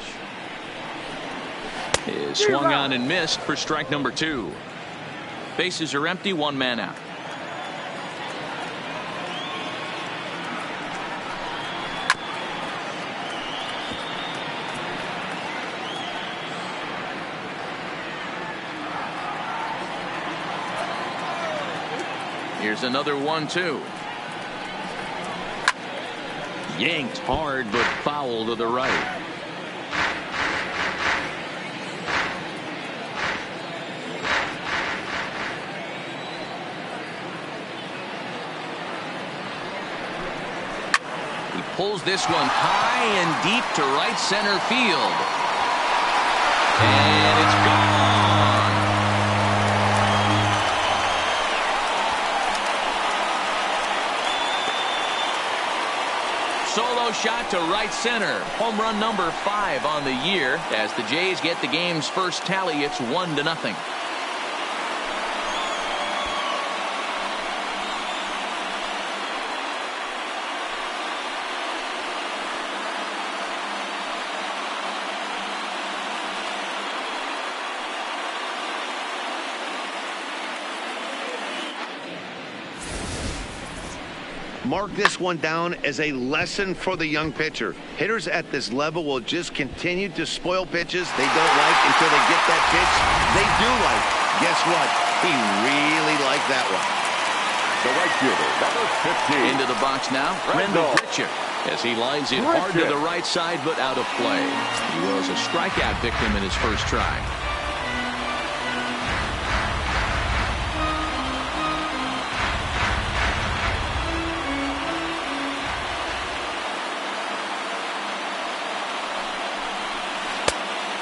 is swung on and missed for strike number 2. Bases are empty, 1 man out. Here's another 1-2. Yanked hard, but foul to the right. He pulls this one high and deep to right center field. And it's gone. Solo shot to right center. Home run number 5 on the year. As the Jays get the game's first tally, it's 1-0. Mark this one down as a lesson for the young pitcher. Hitters at this level will just continue to spoil pitches they don't like until they get that pitch they do like. Guess what? He really liked that one. The right fielder, number 15. Into the box now, Rendell Grichuk, as he lines it hard to the right side, but out of play. He was a strikeout victim in his first try.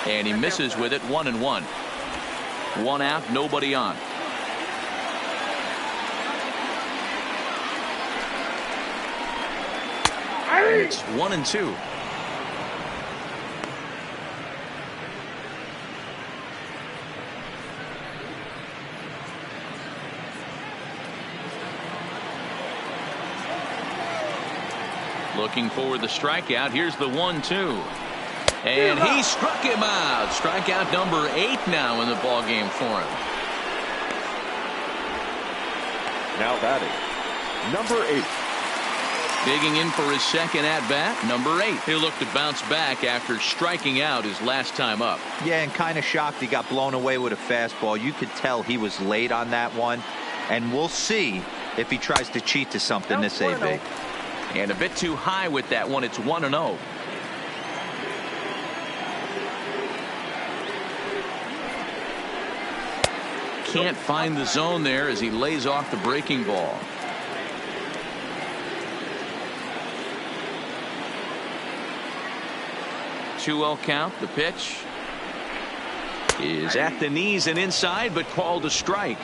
And he misses with it, 1-1. 1 out, nobody on. It's 1-2. Looking for the strikeout. Here's the 1-2. And he struck him out. Strikeout number 8 now in the ball game for him. Now batting, number 8. Digging in for his second at-bat, number 8. He'll look to bounce back after striking out his last time up. Yeah, and kind of shocked he got blown away with a fastball. You could tell he was late on that one. And we'll see if he tries to cheat to something this AB. And a bit too high with that one. It's 1-0. Can't find the zone there as he lays off the breaking ball. Two-0 count. The pitch is at the knees and inside, but called a strike.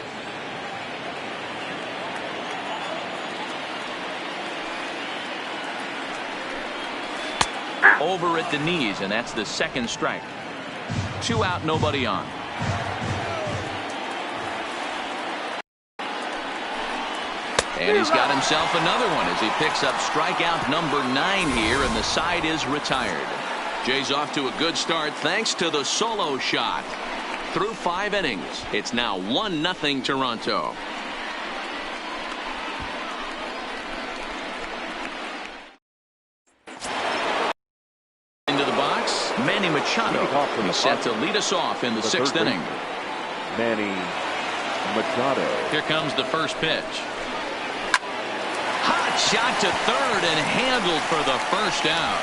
Over at the knees, and that's the second strike. 2 out, nobody on. And he's got himself another one as he picks up strikeout number 9 here, and the side is retired. Jay's off to a good start thanks to the solo shot. Through 5 innings, it's now 1-0 Toronto. Into the box, Manny Machado. He's set to lead us off in the 6th inning. Manny Machado. Here comes the first pitch. Hot shot to third and handled for the first out.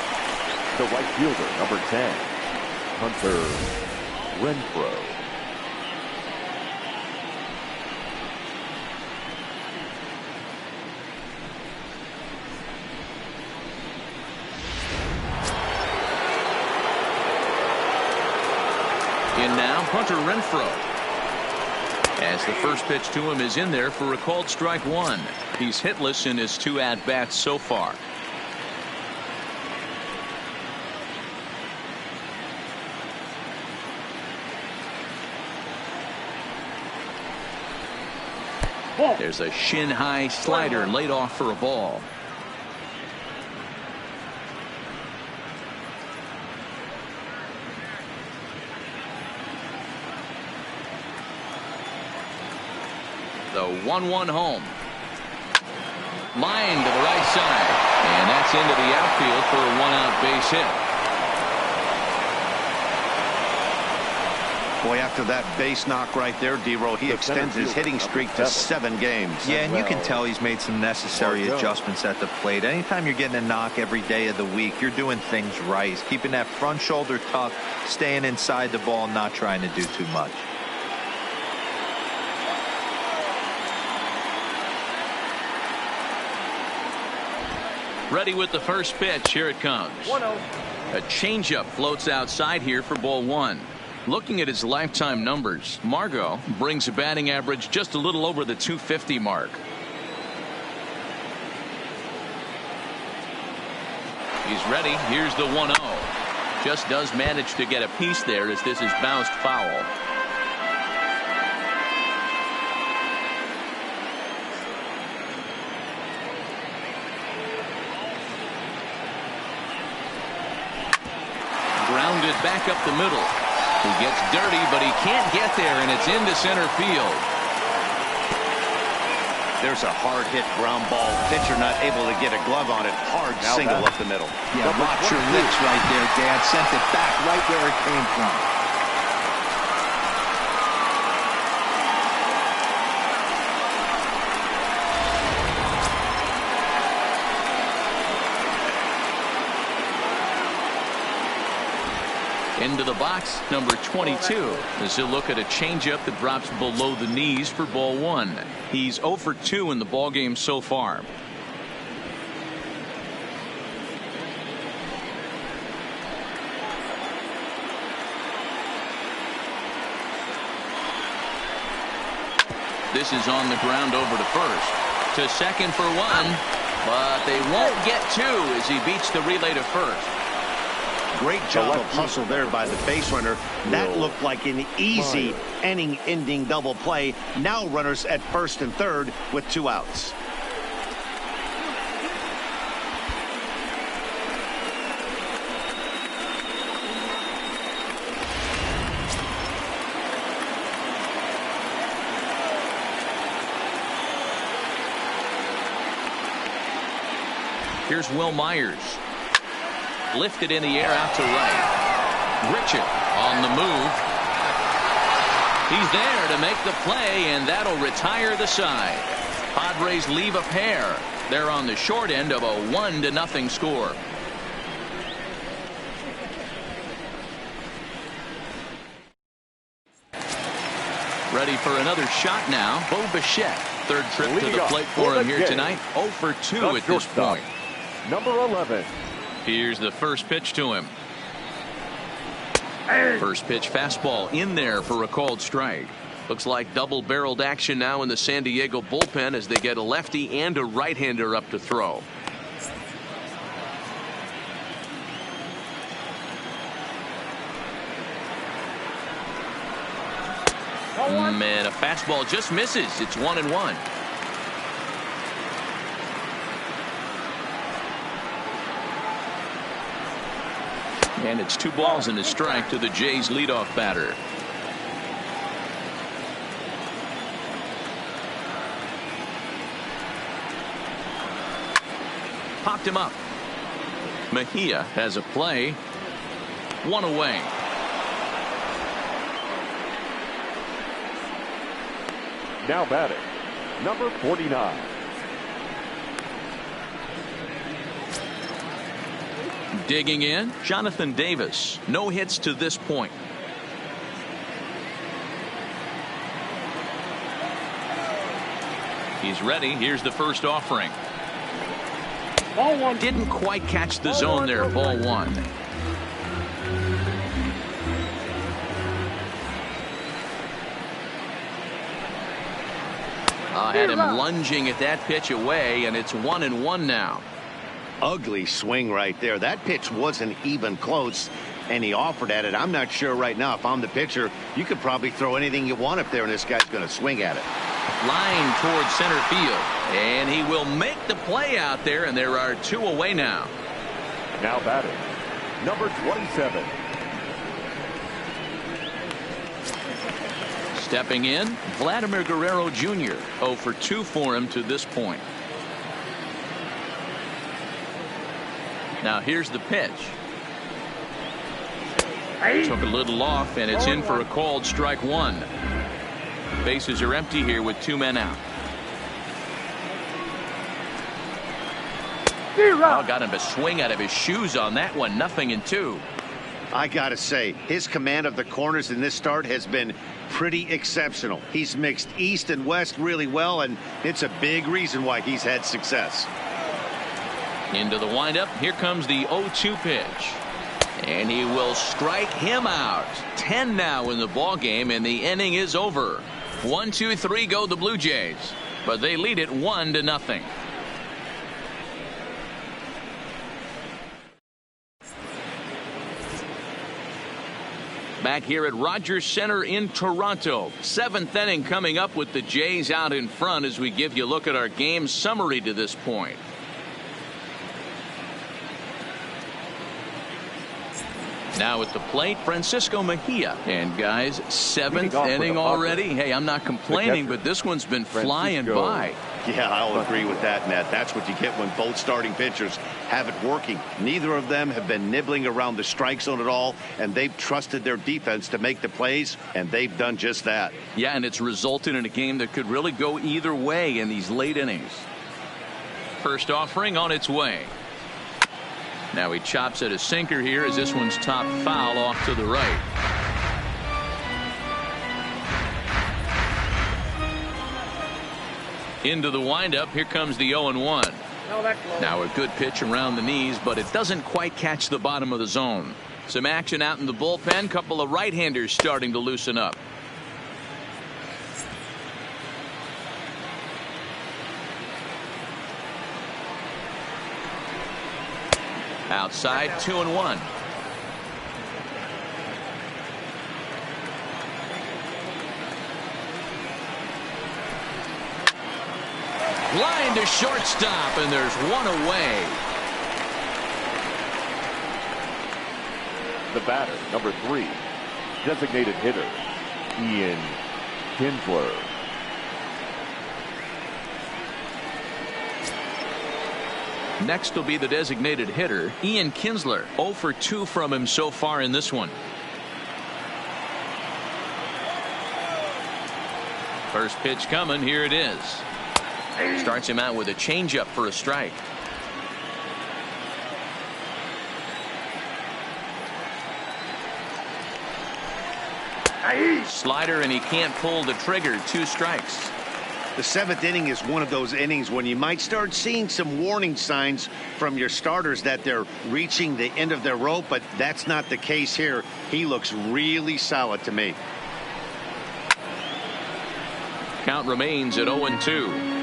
The right fielder, number 10, Hunter Renfroe. In now, Hunter Renfroe. As the first pitch to him is in there for a called strike one. He's hitless in his 2 at-bats so far. There's a shin-high slider laid off for a ball. The 1-1 home. Line to the right side. And that's into the outfield for a 1-out base hit. Boy, after that base knock right there, D-Roll, he extends his hitting streak to 7 games. Yeah, and you can tell he's made some necessary adjustments at the plate. Anytime you're getting a knock every day of the week, you're doing things right. He's keeping that front shoulder tucked, staying inside the ball, not trying to do too much. Ready with the first pitch. Here it comes. 1-0. A changeup floats outside here for ball one. Looking at his lifetime numbers, Margot brings a batting average just a little over the 250 mark. He's ready. Here's the 1-0. Just does manage to get a piece there as this is bounced foul. Grounded back up the middle. He gets dirty, but he can't get there, and it's into center field. There's a hard hit ground ball. Pitcher not able to get a glove on it. Hard single up the middle. Yeah, watch your lips right there, Dad. Sent it back right where it came from. Into the box, number 22. As he'll look at a changeup that drops below the knees for ball one. He's 0 for 2 in the ballgame so far. This is on the ground over to first. To second for one. But they won't get two as he beats the relay to first. Great job of hustle there by the base runner. That looked like an easy inning-ending double play. Now runners at first and third with 2 outs. Here's Will Myers. Lifted in the air out to right. Richard on the move. He's there to make the play, and that'll retire the side. Padres leave a pair. They're on the short end of a 1-0 score. Ready for another shot now. Bo Bichette. Third trip to the plate for him here tonight. 0 for 2 at this point. Number 11. Here's the first pitch to him. First pitch fastball in there for a called strike. Looks like double-barreled action now in the San Diego bullpen as they get a lefty and a right-hander up to throw. And a fastball just misses. It's 1-1. And it's 2 balls and a strike to the Jays leadoff batter. Popped him up. Mejia has a play. 1 away. Now batting, number 49. Digging in, Jonathan Davis. No hits to this point. He's ready. Here's the first offering. Ball one. Didn't quite catch the zone there. Ball one. Had him lunging at that pitch away, and it's 1-1 now. Ugly swing right there. That pitch wasn't even close, and he offered at it. I'm not sure right now if I'm the pitcher, you could probably throw anything you want up there, and this guy's going to swing at it. Line towards center field, and he will make the play out there, and there are 2 away now. Now batting, number 27. Stepping in, Vladimir Guerrero Jr. 0 for 2 for him to this point. Now here's the pitch. Took a little off, and it's in for a called strike 1. Bases are empty here with 2 men out. Oh, got him to swing out of his shoes on that one. 0-2. I gotta say, his command of the corners in this start has been pretty exceptional. He's mixed east and west really well, and it's a big reason why he's had success. Into the windup. Here comes the 0-2 pitch. And he will strike him out. 10 now in the ball game, and the inning is over. 1, 2, 3 go the Blue Jays, but they lead it 1-0. Back here at Rogers Center in Toronto. 7th inning coming up with the Jays out in front as we give you a look at our game summary to this point. Now at the plate, Francisco Mejia. And guys, 7th inning already. Hey, I'm not complaining, but this one's been flying by. Yeah, I'll agree with that, Nat. That's what you get when both starting pitchers have it working. Neither of them have been nibbling around the strike zone at all, and they've trusted their defense to make the plays, and they've done just that. Yeah, and it's resulted in a game that could really go either way in these late innings. First offering on its way. Now he chops at a sinker here as this one's top foul off to the right. Into the windup. Here comes the 0-1. Now a good pitch around the knees, but it doesn't quite catch the bottom of the zone. Some action out in the bullpen. Couple of right-handers starting to loosen up. Outside, 2-1. Line to shortstop, and there's 1 away. The batter, number 3, designated hitter, Ian Kinsler. Next will be the designated hitter, Ian Kinsler. 0 for 2 from him so far in this one. First pitch coming. Here it is. Starts him out with a changeup for a strike. Slider, and he can't pull the trigger. 2 strikes. The 7th inning is one of those innings when you might start seeing some warning signs from your starters that they're reaching the end of their rope, but that's not the case here. He looks really solid to me. Count remains at 0-2.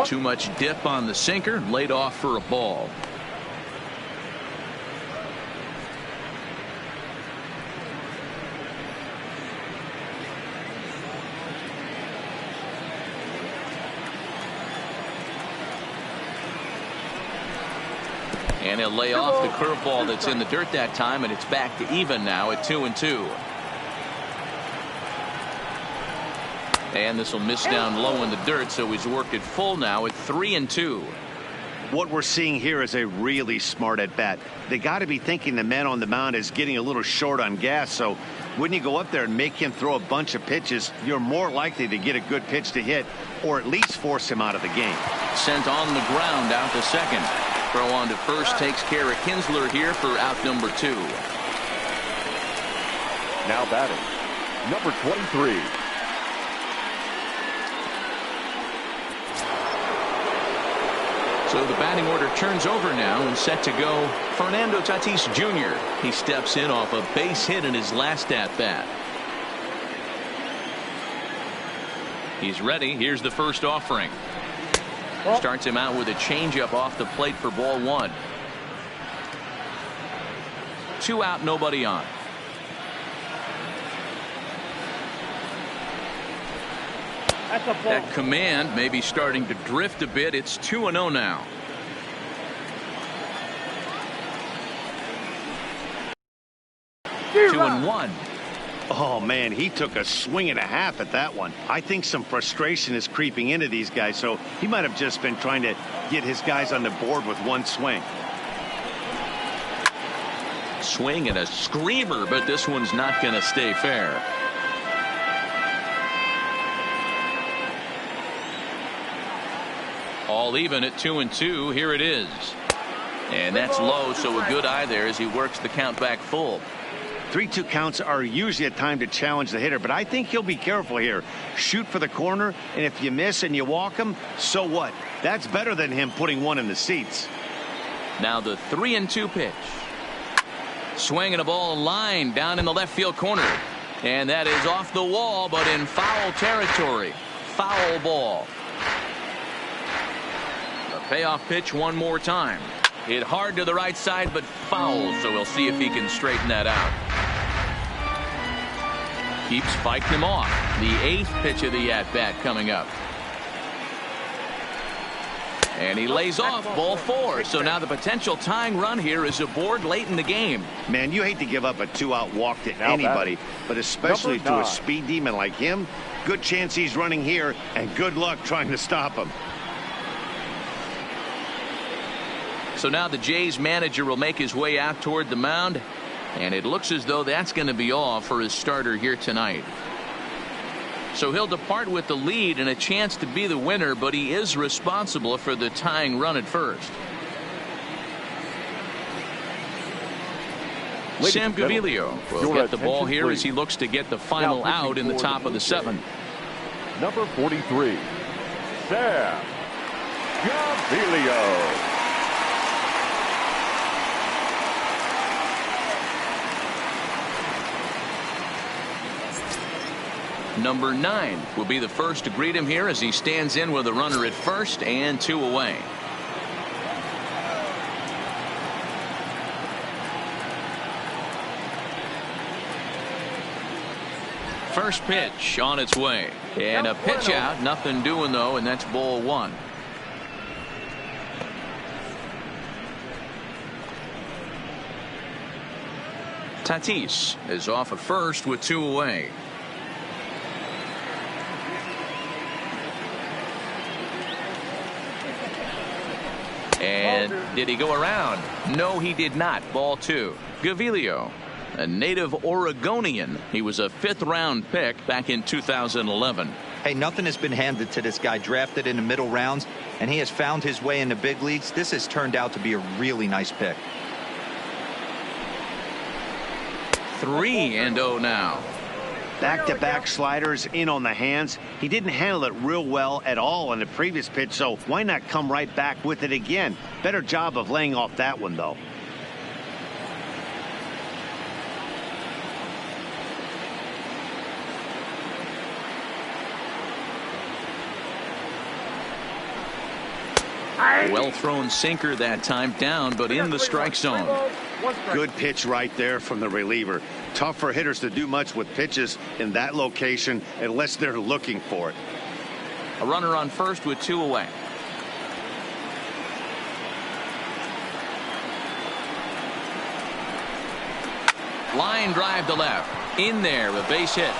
Too much dip on the sinker, laid off for a ball. And he'll lay off the curveball that's in the dirt that time, and it's back to even now at 2-2. And this will miss down low in the dirt, so he's worked it full now at 3-2. What we're seeing here is a really smart at bat. They got to be thinking the man on the mound is getting a little short on gas, so when you go up there and make him throw a bunch of pitches, you're more likely to get a good pitch to hit or at least force him out of the game. Sent on the ground out to second. Throw on to first takes care of Kinsler here for out number 2. Now batting, number 23. So the batting order turns over now and set to go. Fernando Tatis Jr. He steps in off a base hit in his last at bat. He's ready. Here's the first offering. Starts him out with a changeup off the plate for ball one. 2 out, nobody on. That command may be starting to drift a bit. It's 2-0 now. Two and one. Oh, man, he took a swing and a half at that one. I think some frustration is creeping into these guys, so he might have just been trying to get his guys on the board with one swing. Swing and a screamer, but this one's not going to stay fair. All even at 2-2. Here it is. And that's low, so a good eye there as he works the count back full. 3-2 counts are usually a time to challenge the hitter, but I think he'll be careful here. Shoot for the corner, and if you miss and you walk him, so what? That's better than him putting one in the seats. Now the 3-2 pitch. Swinging a ball line down in the left field corner. And that is off the wall, but in foul territory. Foul ball. The payoff pitch one more time. Hit hard to the right side, but foul, so we'll see if he can straighten that out. Keeps fighting him off. The 8th pitch of the at-bat coming up. And he lays off ball 4. So now the potential tying run here is aboard late in the game. Man, you hate to give up a 2-out walk to anybody, but especially to a speed demon like him. Good chance he's running here, and good luck trying to stop him. So now the Jays manager will make his way out toward the mound, and it looks as though that's going to be all for his starter here tonight. So he'll depart with the lead and a chance to be the winner, but he is responsible for the tying run at first. Sam Gaviglio will get the ball here as he looks to get the final out in the top of the 7th. Number 43, Sam Gaviglio. Number 9 will be the first to greet him here as he stands in with a runner at first and 2 away. First pitch on its way, and a pitch out, nothing doing though, and that's ball 1. Tatis is off at first with 2 away. And did he go around? No, he did not. Ball 2. Gaviglio, a native Oregonian. He was a 5th-round pick back in 2011. Hey, nothing has been handed to this guy. Drafted in the middle rounds, and he has found his way in the big leagues. This has turned out to be a really nice pick. 3-0 now. Back-to-back sliders in on the hands. He didn't handle it real well at all in the previous pitch, so why not come right back with it again? Better job of laying off that one, though. Well thrown sinker that time, down but in the strike zone. Good pitch right there from the reliever. Tough for hitters to do much with pitches in that location unless they're looking for it. A runner on first with 2 away. Line drive to left. In there, a base hit.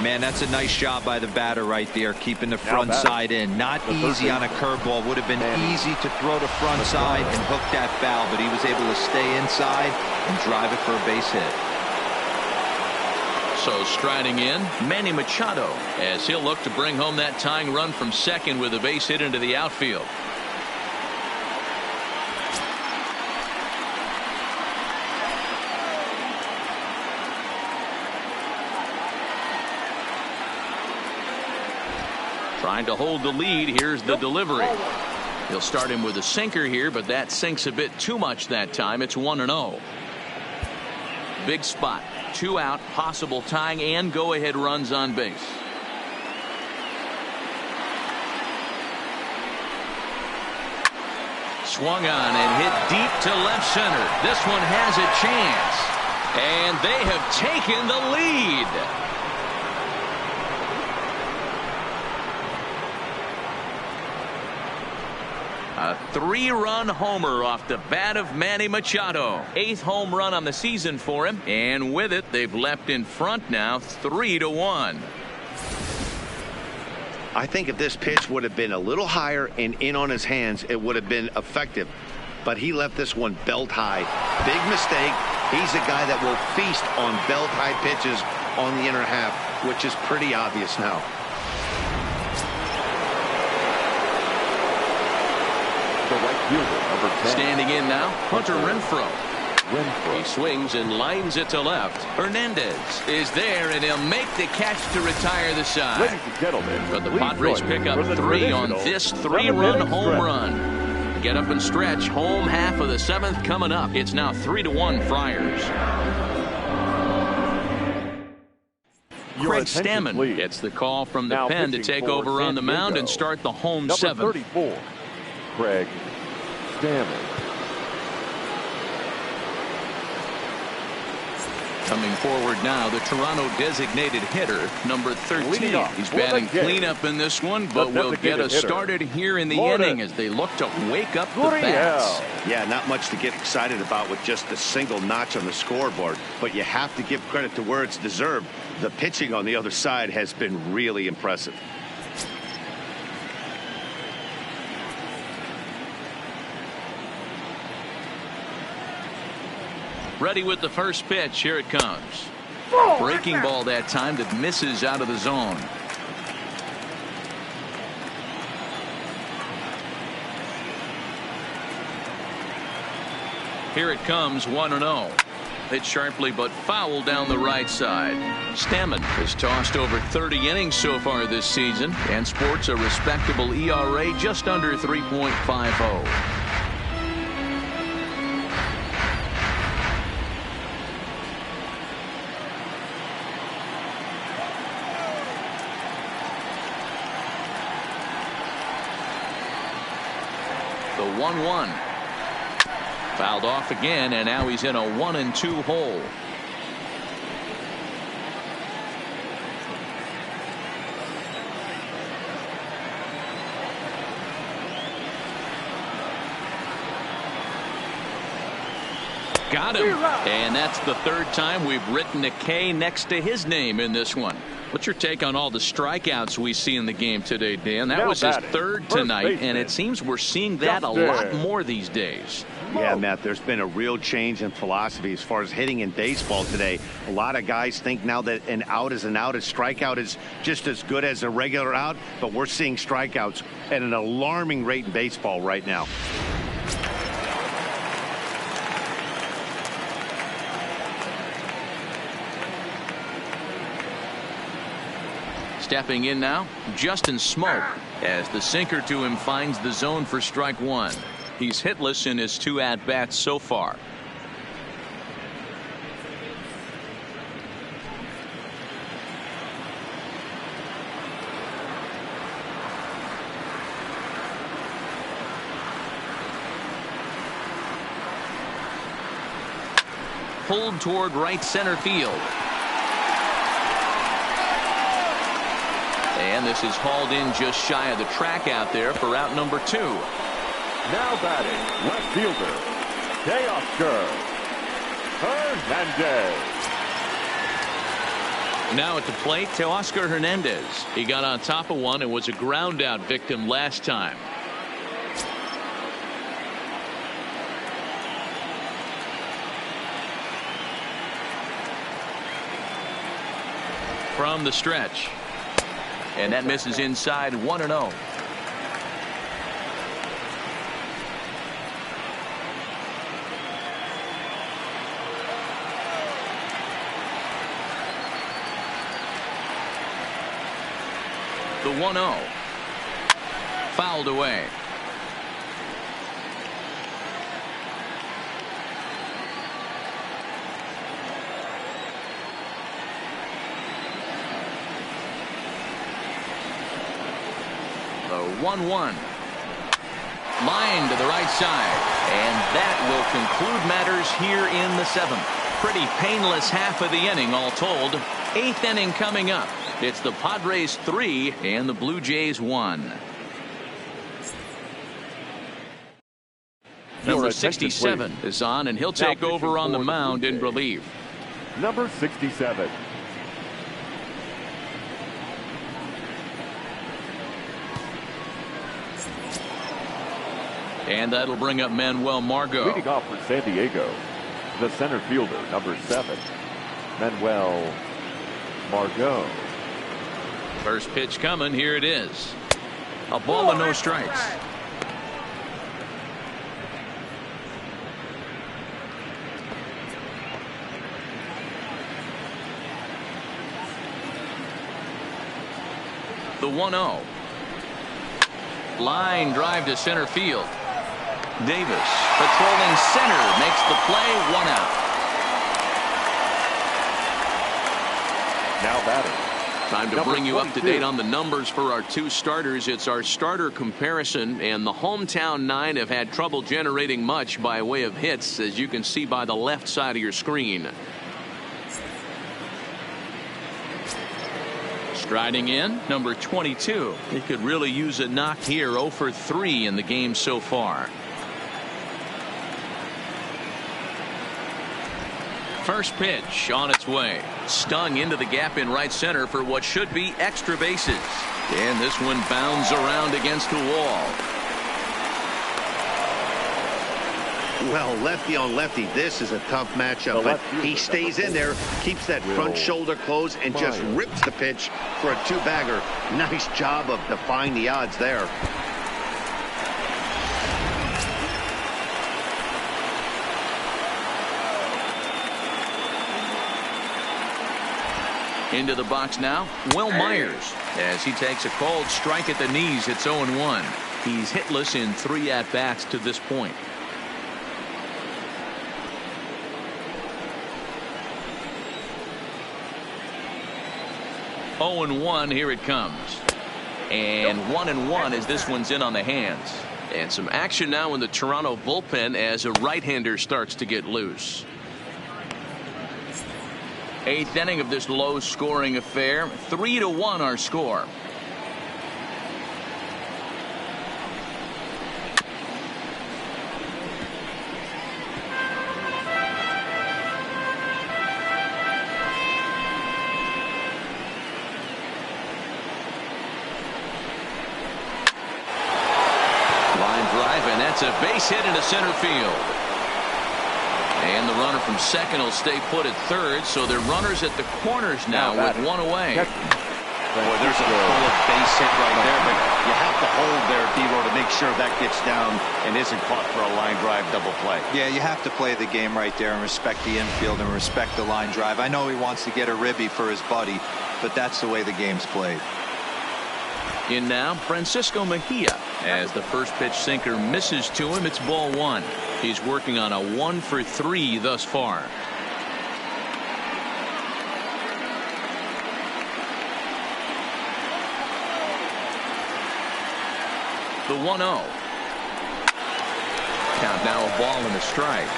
Man, that's a nice job by the batter right there, keeping the front side in. Not easy on a curveball. Would have been easy to throw the front side and hook that foul, but he was able to stay inside and drive it for a base hit. So striding in, Manny Machado, as he'll look to bring home that tying run from second with a base hit into the outfield. Trying to hold the lead. Here's the delivery. He'll start him with a sinker here, but that sinks a bit too much that time. It's 1-0. Big spot. 2 out. Possible tying and go-ahead runs on base. Swung on and hit deep to left center. This one has a chance. And they have taken the lead. A 3-run homer off the bat of Manny Machado. 8th home run on the season for him. And with it, they've leapt in front now 3-1. I think if this pitch would have been a little higher and in on his hands, it would have been effective. But he left this one belt high. Big mistake. He's a guy that will feast on belt high pitches on the inner half, which is pretty obvious now. The right fielder, number 10. Standing in now, Hunter Renfroe. Renfroe. He swings and lines it to left. Hernandez is there, and he'll make the catch to retire the side. Ladies and gentlemen, But the please Padres join pick me up for the 3 on traditional this 3-run 7-inning home stretch. run. Get up and stretch. Home half of the 7th coming up. It's now 3-1 Friars. Your Craig attention, Stammen please. gets the call from the Now pen to pitching take for over on San the mound Diego, and start the home number 7th. 34, Craig Stammen. Coming forward now, the Toronto designated hitter, number 13. off He's for the batting game. cleanup in this one, but The will get designated us hitter, started here in the Lourdes inning as they look to wake up the Gurriel. bats. Yeah, not much to get excited about with just a single notch on the scoreboard, but you have to give credit to where it's deserved. The pitching on the other side has been really impressive. Ready with the first pitch. Here it comes. Breaking ball that time that misses out of the zone. Here it comes, 1-0. Hit sharply but foul down the right side. Stammen has tossed over 30 innings so far this season and sports a respectable ERA just under 3.50. The 1-1. Fouled off again, and now he's in a 1-2 hole. Got him. And that's the 3rd time we've written a K next to his name in this one. What's your take on all the strikeouts we see in the game today, Dan? That was his 3rd tonight, and it seems we're seeing that a lot more these days. Yeah, Matt, there's been a real change in philosophy as far as hitting in baseball today. A lot of guys think now that an out is an out. A strikeout is just as good as a regular out, but we're seeing strikeouts at an alarming rate in baseball right now. Stepping in now, Justin Smoke, as the sinker to him finds the zone for strike 1. He's hitless in his 2 at-bats so far. Pulled toward right center field. And this is hauled in just shy of the track out there for out number 2. Now batting, left fielder, Teoscar Hernandez. Now at the plate, Teoscar Hernandez. He got on top of one and was a ground out victim last time. From the stretch. And that misses inside, 1-0. The 1-0. fouled away. The 1-1. Line to the right side. And that will conclude matters here in the 7th. Pretty painless half of the inning all told. 8th inning coming up. It's the Padres 3 and the Blue Jays 1. Number 67 is on, and he'll take over on the mound in relief. Number 67. And that'll bring up Manuel Margot. Leading off for San Diego, the center fielder, number 7, Manuel Margot. First pitch coming. Here it is. A ball and no strikes. The 1-0. Line drive to center field. Davis patrolling center makes the play. 1 out. Now batting. Time to bring you up to date on the numbers for our 2 starters. It's our starter comparison, and the hometown 9 have had trouble generating much by way of hits, as you can see by the left side of your screen. Striding in, number 22. He could really use a knock here. 0 for 3 in the game so far. First pitch on its way. Stung into the gap in right center for what should be extra bases. And this one bounds around against the wall. Well, lefty on lefty, this is a tough matchup, but he stays in there, keeps that front shoulder closed, and just rips the pitch for a 2-bagger. Nice job of defying the odds there. Into the box now, Will Myers, as he takes a cold strike at the knees. It's 0-1. He's hitless in 3 at-bats to this point. Oh and 1, here it comes. And 1-1 as this one's in on the hands. And some action now in the Toronto bullpen as a right-hander starts to get loose. 8th inning of this low-scoring affair. 3-1 our score. Line drive, and that's a base hit into center field. And the runner from second will stay put at third, so they're runners at the corners now with 1 away. Boy, there's a solid base hit right there, but you have to hold there, D-Row, to make sure that gets down and isn't caught for a line drive double play. Yeah, you have to play the game right there and respect the infield and respect the line drive. I know he wants to get a ribby for his buddy, but that's the way the game's played. In now, Francisco Mejia, as the first pitch sinker misses to him. It's ball 1. He's working on a 1 for 3 thus far. The 1-0. Count now, a ball and a strike.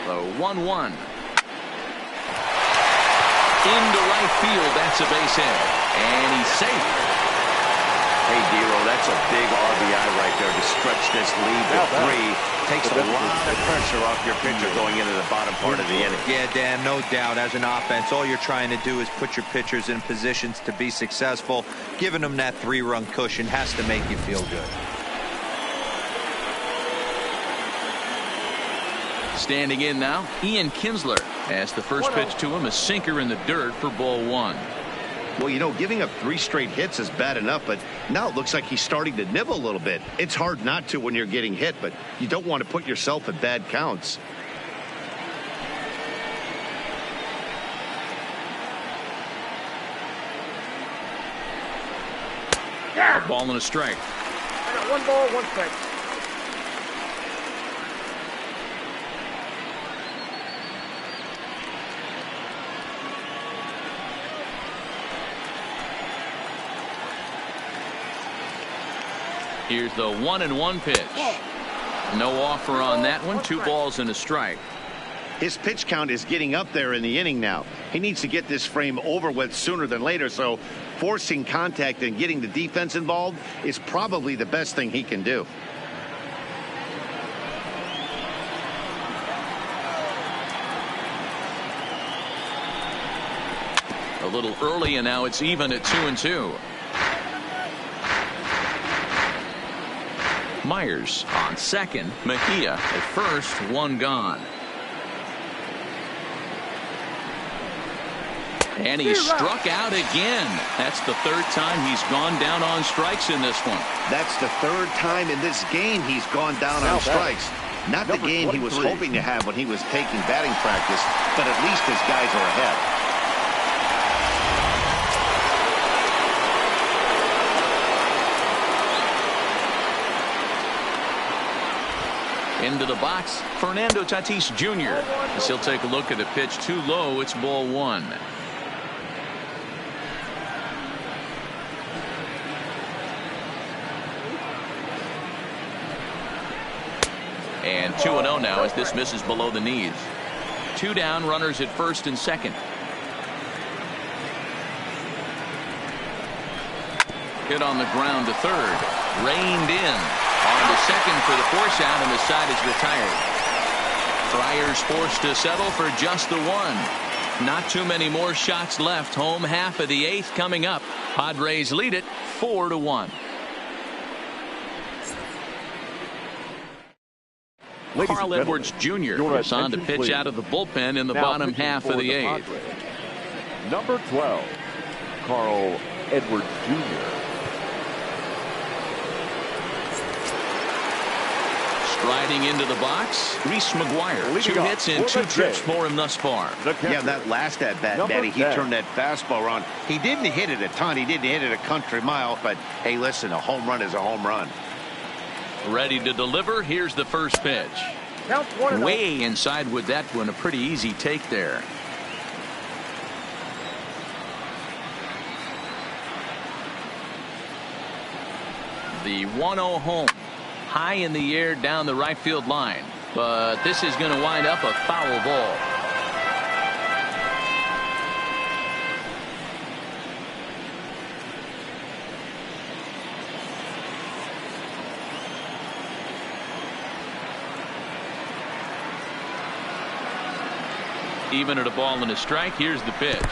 The 1-1. Into right field. That's a base hit. And he's safe. Hey, D-Row, that's a big RBI right there to stretch this lead to 3. Takes a lot of pressure off your pitcher going into the bottom part of the inning. Yeah, Dan, no doubt. As an offense, all you're trying to do is put your pitchers in positions to be successful. Giving them that 3-run cushion has to make you feel good. Standing in now, Ian Kinsler, as the first pitch to him, a sinker in the dirt for ball 1. Well, you know, giving up 3 straight hits is bad enough, but now it looks like he's starting to nibble a little bit. It's hard not to when you're getting hit, but you don't want to put yourself at bad counts. Ball and a strike. I got 1 ball, 1 strike. Here's the 1-1 pitch. No offer on that one. 2 balls and a strike. His pitch count is getting up there in the inning now. He needs to get this frame over with sooner than later, so forcing contact and getting the defense involved is probably the best thing he can do. A little early, and now it's even at 2-2. Myers on second. Mejia at first. 1 gone. And he struck out again. That's the 3rd time he's gone down on strikes in this one. That's the 3rd time in this game he's gone down on strikes. Not the game he was hoping to have when he was taking batting practice, but at least his guys are ahead. Into the box, Fernando Tatis Jr. As he'll take a look at a pitch too low. It's ball 1. And 2-0 now as this misses below the knees. 2 down, runners at first and second. Hit on the ground to third. Reined in. On to second for the force out, and the side is retired. Friars forced to settle for just the 1. Not too many more shots left. Home half of the 8th coming up. Padres lead it 4-1. Carl Edwards Jr. is on to pitch out of the bullpen in the bottom half of the 8th. Number 12, Carl Edwards Jr. Striding into the box, Reese McGuire. 2 hits and 2 trips for him thus far. Yeah, that last at bat, Matty, he turned that fastball around. He didn't hit it a ton. He didn't hit it a country mile. But, hey, listen, a home run is a home run. Ready to deliver. Here's the first pitch. Way inside with that one. A pretty easy take there. The 1-0 home. High in the air down the right field line. But this is going to wind up a foul ball. Even at a ball and a strike. Here's the pitch.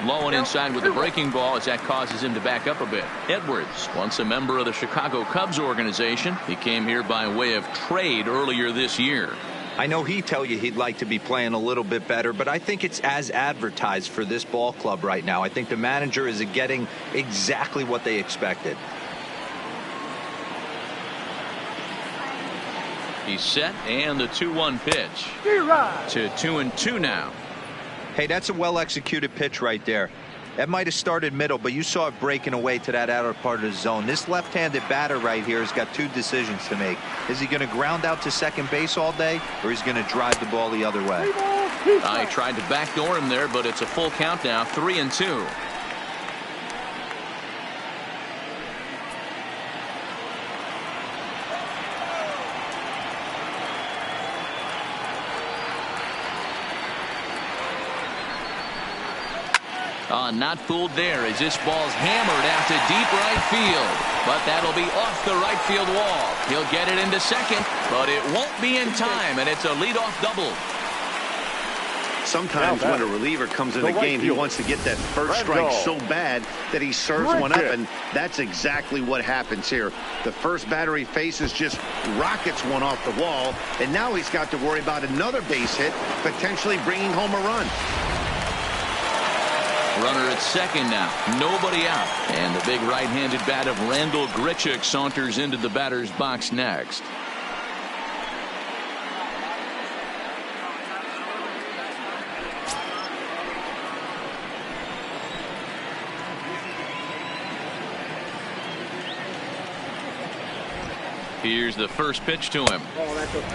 Low and inside with the breaking ball as that causes him to back up a bit. Edwards, once a member of the Chicago Cubs organization. He came here by way of trade earlier this year. I know he'd tell you he'd like to be playing a little bit better, but I think it's as advertised for this ball club right now. I think the manager is getting exactly what they expected. He's set, and the 2-1 pitch. To 2-2 now. Hey, that's a well-executed pitch right there. That might have started middle, but you saw it breaking away to that outer part of the zone. This left-handed batter right here has got 2 decisions to make. Is he going to ground out to second base all day, or is he going to drive the ball the other way? I tried to backdoor him there, but it's a full count now, 3-2. Not fooled there as this ball's hammered out to deep right field. But that'll be off the right field wall. He'll get it into second, but it won't be in time, and it's a leadoff double. Sometimes when a reliever comes in the game, he wants to get that first strike so bad that he serves one up, and that's exactly what happens here. The first batter he faces just rockets one off the wall, and now he's got to worry about another base hit, potentially bringing home a run. Runner at second now. Nobody out. And the big right-handed bat of Randal Grichuk saunters into the batter's box next. Here's the first pitch to him.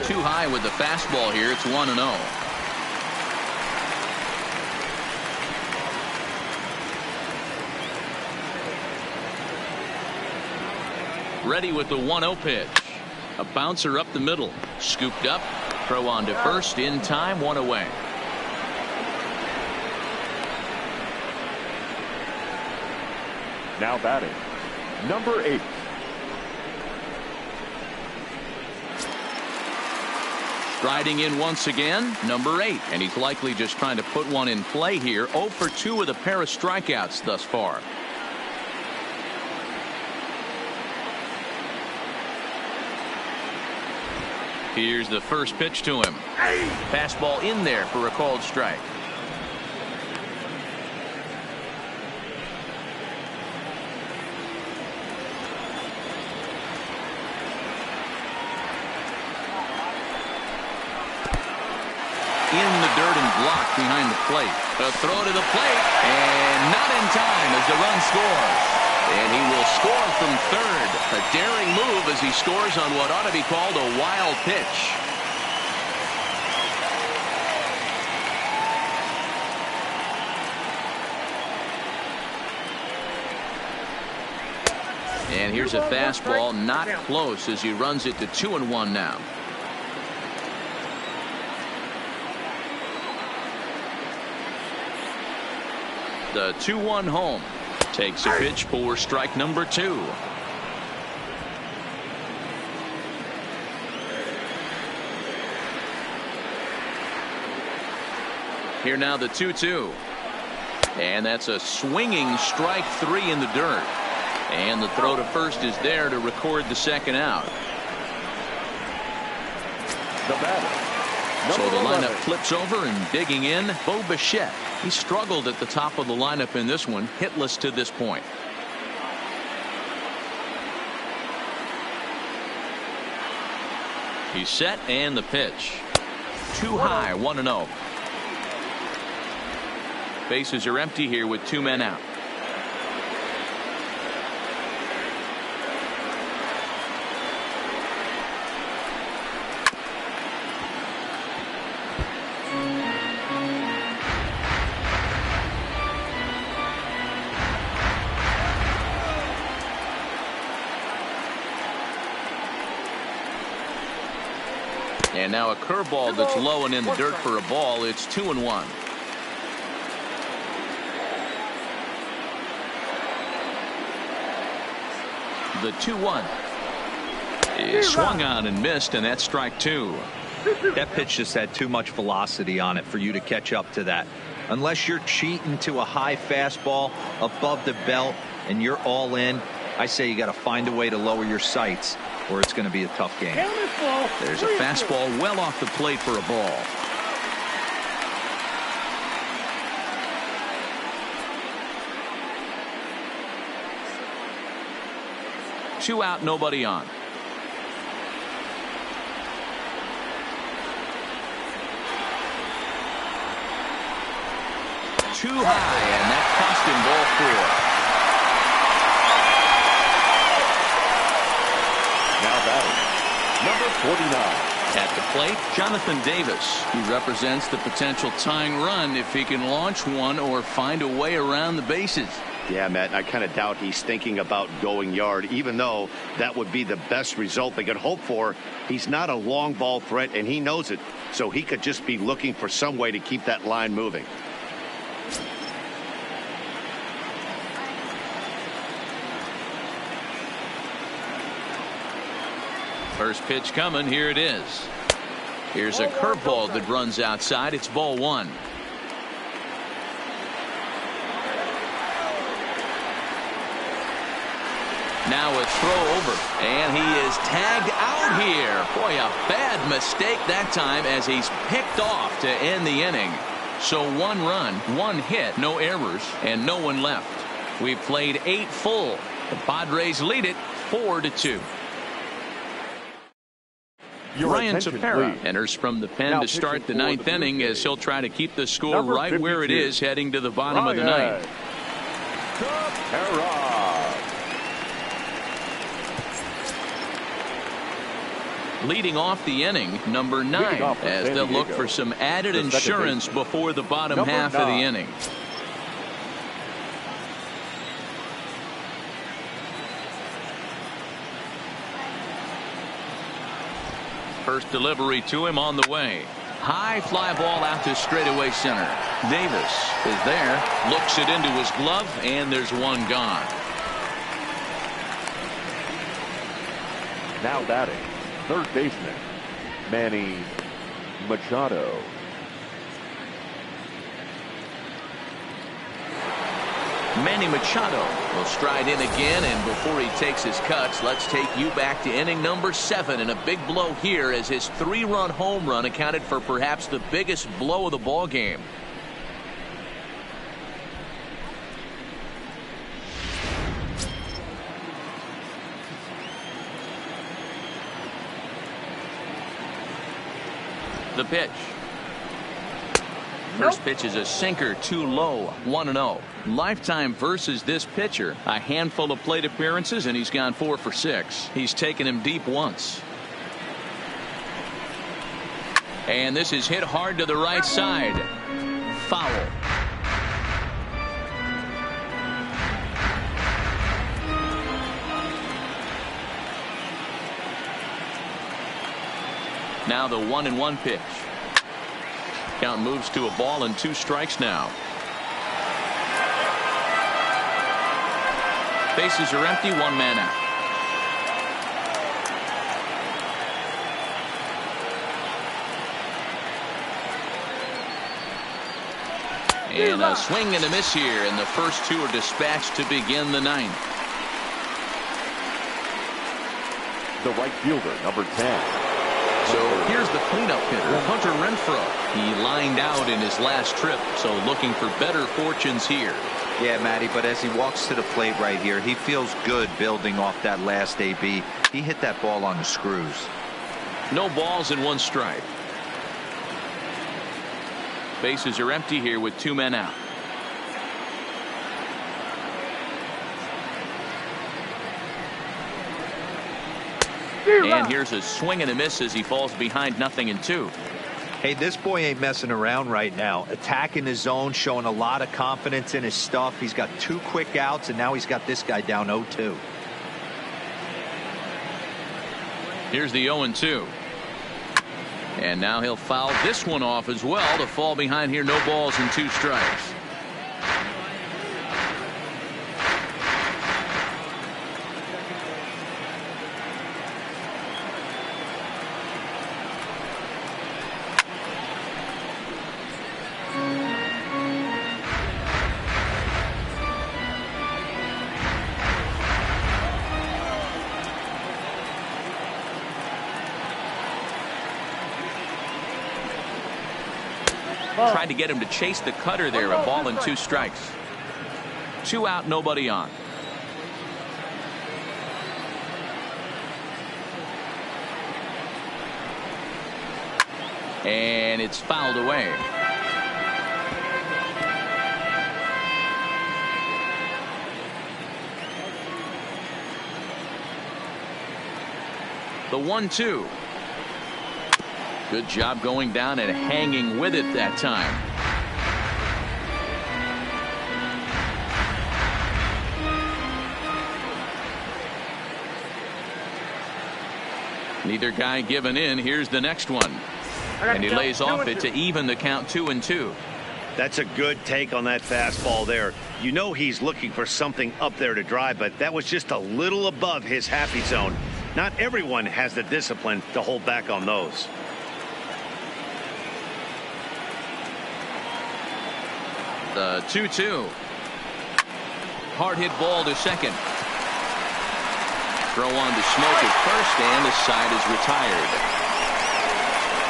Too high with the fastball here. It's 1-0. Ready with the 1-0 pitch. A bouncer up the middle. Scooped up. Throw on to first in time. One away. Now batting, number 8. Striding in once again, number 8. And he's likely just trying to put one in play here. 0 for 2 with a pair of strikeouts thus far. Here's the first pitch to him. Fastball in there for a called strike. In the dirt and blocked behind the plate. A throw to the plate, and not in time as the run scores. And he will score from third. A daring move as he scores on what ought to be called a wild pitch. And here's a fastball, not close, as he runs it to 2-1 now. The 2-1 home. Takes a pitch for strike number 2. Here now the 2-2. And that's a swinging strike 3 in the dirt. And the throw to first is there to record the second out. The batter. So the lineup flips over, and digging in, Bo Bichette. He struggled at the top of the lineup in this one, hitless to this point. He's set, and the pitch. Too high, 1-0. Bases are empty here with 2 men out. And now a curveball that's low and in the dirt for a ball. It's 2-1. The 2-1 is swung on and missed, and that's strike 2. That pitch just had too much velocity on it for you to catch up to that. Unless you're cheating to a high fastball above the belt and you're all in, I say you got to find a way to lower your sights, or it's going to be a tough game. There's a fastball well off the plate for a ball. Two out, nobody on. Too high, and that cost him ball 4. Now batting, number 49. At the plate, Jonathan Davis. He represents the potential tying run if he can launch one or find a way around the bases. Yeah, Matt, I kind of doubt he's thinking about going yard, even though that would be the best result they could hope for. He's not a long ball threat, and he knows it, so he could just be looking for some way to keep that line moving. First pitch coming. Here it is. Here's a curveball that runs outside. It's ball 1. Now a throw over, and he is tagged out here. Boy, a bad mistake that time as he's picked off to end the inning. So 1 run, 1 hit, no errors, and no one left. We've played 8 full. The Padres lead it 4-2. Ryan Tepera enters from the pen to start the 9th inning as he'll try to keep the score right where it is heading to the bottom of the 9th. Leading off the inning, number 9, as they'll look for some added insurance before the bottom half of the inning. First delivery to him on the way. High fly ball out to straightaway center. Davis is there, looks it into his glove, and there's one gone. Now batting, third baseman, Manny Machado. Manny Machado will stride in again, and before he takes his cuts, let's take you back to inning number 7, and a big blow here as his 3-run home run accounted for perhaps the biggest blow of the ball game. The pitch. First pitch is a sinker, too low, 1-0. Lifetime versus this pitcher, a handful of plate appearances, and he's gone 4 for 6. He's taken him deep once. And this is hit hard to the right side. Foul. Now the 1-1 pitch. Count moves to a ball and 2 strikes now. Bases are empty, 1 man out. And a swing and a miss here, and the first 2 are dispatched to begin the 9th. The right fielder, number 10. So here's the cleanup hitter, Hunter Renfroe. He lined out in his last trip, so looking for better fortunes here. Yeah, Matty, but as he walks to the plate right here, he feels good building off that last AB. He hit that ball on the screws. No balls and 1 strike. Bases are empty here with 2 men out. And here's a swing and a miss as he falls behind 0-2. Hey, this boy ain't messing around right now. Attacking his zone, showing a lot of confidence in his stuff. He's got 2 quick outs, and now he's got this guy down 0-2. Here's the 0-2. And now he'll foul this one off as well to fall behind here. No balls and 2 strikes. Tried to get him to chase the cutter there. A ball and 2 strikes. 2 out, nobody on. And it's fouled away. The 1-2. Good job going down and hanging with it that time. Neither guy giving in. Here's the next one. And he lays off it to even the count 2-2. That's a good take on that fastball there. You know he's looking for something up there to drive, but that was just a little above his happy zone. Not everyone has the discipline to hold back on those. The 2-2. Hard hit ball to second. Throw on to Smoke at first, and the side is retired.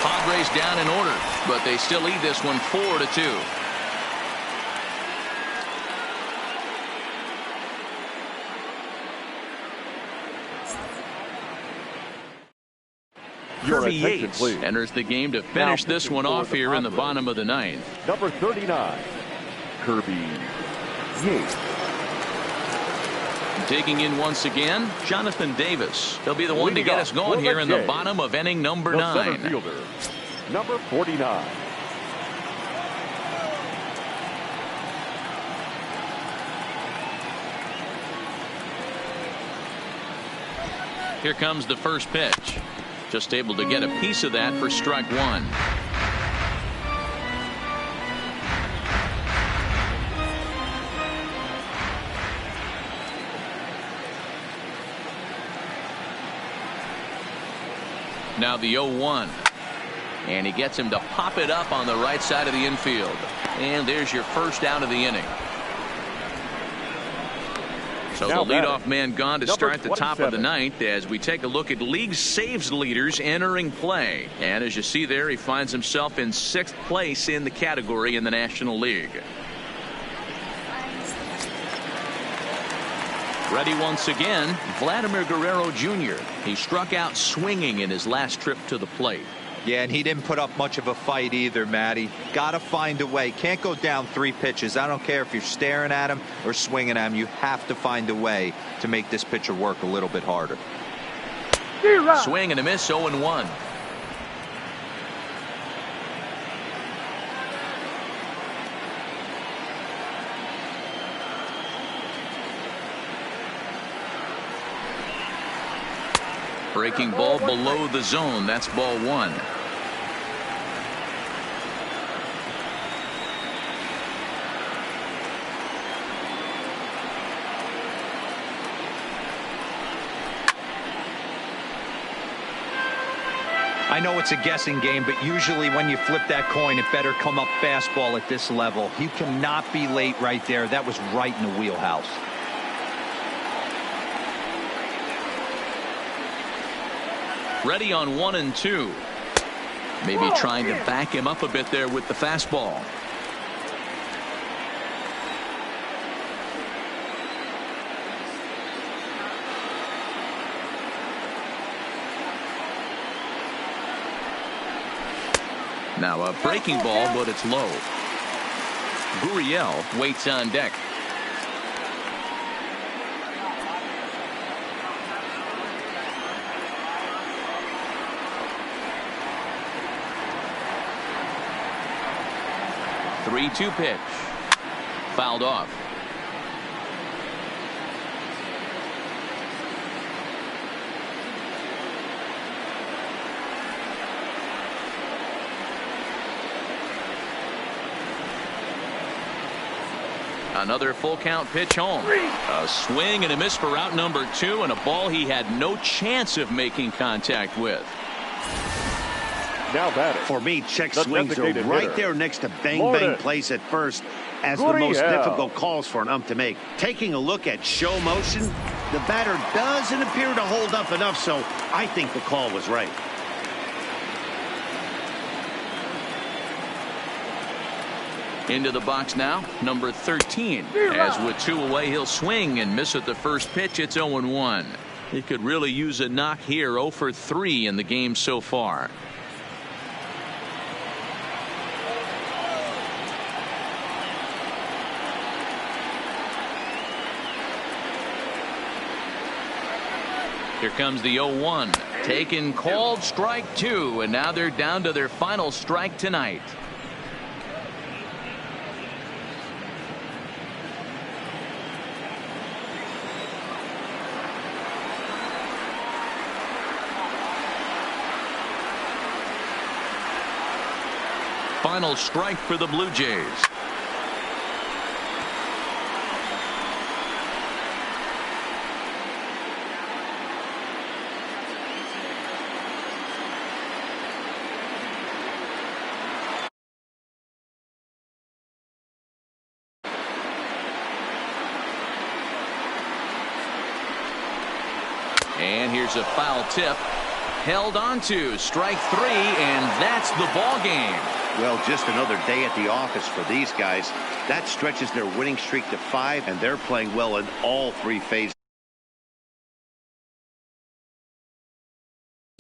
Padres down in order, but they still lead this one 4-2. Kirby Yates enters the game to finish this one off here in the bottom of the 9th. Number 39, Kirby Yates. Digging in once again, Jonathan Davis. He'll be the one to get us going here in the bottom of inning number 9. Center fielder, number 49. Here comes the first pitch. Just able to get a piece of that for strike 1. Now the 0-1. And he gets him to pop it up on the right side of the infield. And there's your first out of the inning. So the leadoff man gone to start the top of the 9th as we take a look at league saves leaders entering play. And as you see there, he finds himself in 6th place in the category in the National League. Ready once again, Vladimir Guerrero Jr. He struck out swinging in his last trip to the plate. Yeah, and he didn't put up much of a fight either, Matty. Got to find a way. Can't go down 3 pitches. I don't care if you're staring at him or swinging at him. You have to find a way to make this pitcher work a little bit harder. Swing and a miss, 0-1. Breaking ball below the zone. That's ball 1. I know it's a guessing game, but usually when you flip that coin, it better come up fastball at this level. You cannot be late right there. That was right in the wheelhouse. Ready on 1 and 2. Maybe trying to back him up a bit there with the fastball. Now a breaking ball, but it's low. Gurriel waits on deck. The 3-2 pitch. Fouled off. Another full count pitch home. A swing and a miss for out number 2, and a ball he had no chance of making contact with. Now batting. For me, check The swings are designated right hitter, there next to bang Morton. bang plays at first as the Gurriel. most difficult calls for an ump to make. Taking a look at show motion, the batter doesn't appear to hold up enough, so I think the call was right. Into the box now, number 13. As with 2 away, he'll swing and miss at the first pitch. It's 0-1. He could really use a knock here. 0 for 3 in the game so far. Here comes the 0-1. Taken, called, strike 2, and now they're down to their final strike tonight. Final strike for the Blue Jays. And here's a foul tip. Held onto strike 3, and that's the ball game. Well, just another day at the office for these guys. That stretches their winning streak to 5, and they're playing well in all 3 phases.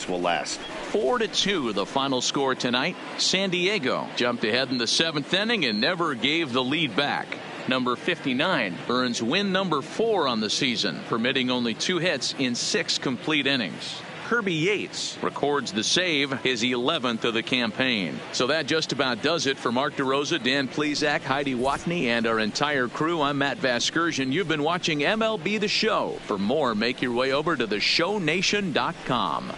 Will last. 4-2 the final score tonight. San Diego jumped ahead in the 7th inning and never gave the lead back. Number 59 earns win number 4 on the season, permitting only 2 hits in 6 complete innings. Kirby Yates records the save, his 11th of the campaign. So that just about does it for Mark DeRosa, Dan Plesac, Heidi Watney, and our entire crew. I'm Matt Vasgersian. You've been watching MLB The Show. For more, make your way over to theshownation.com.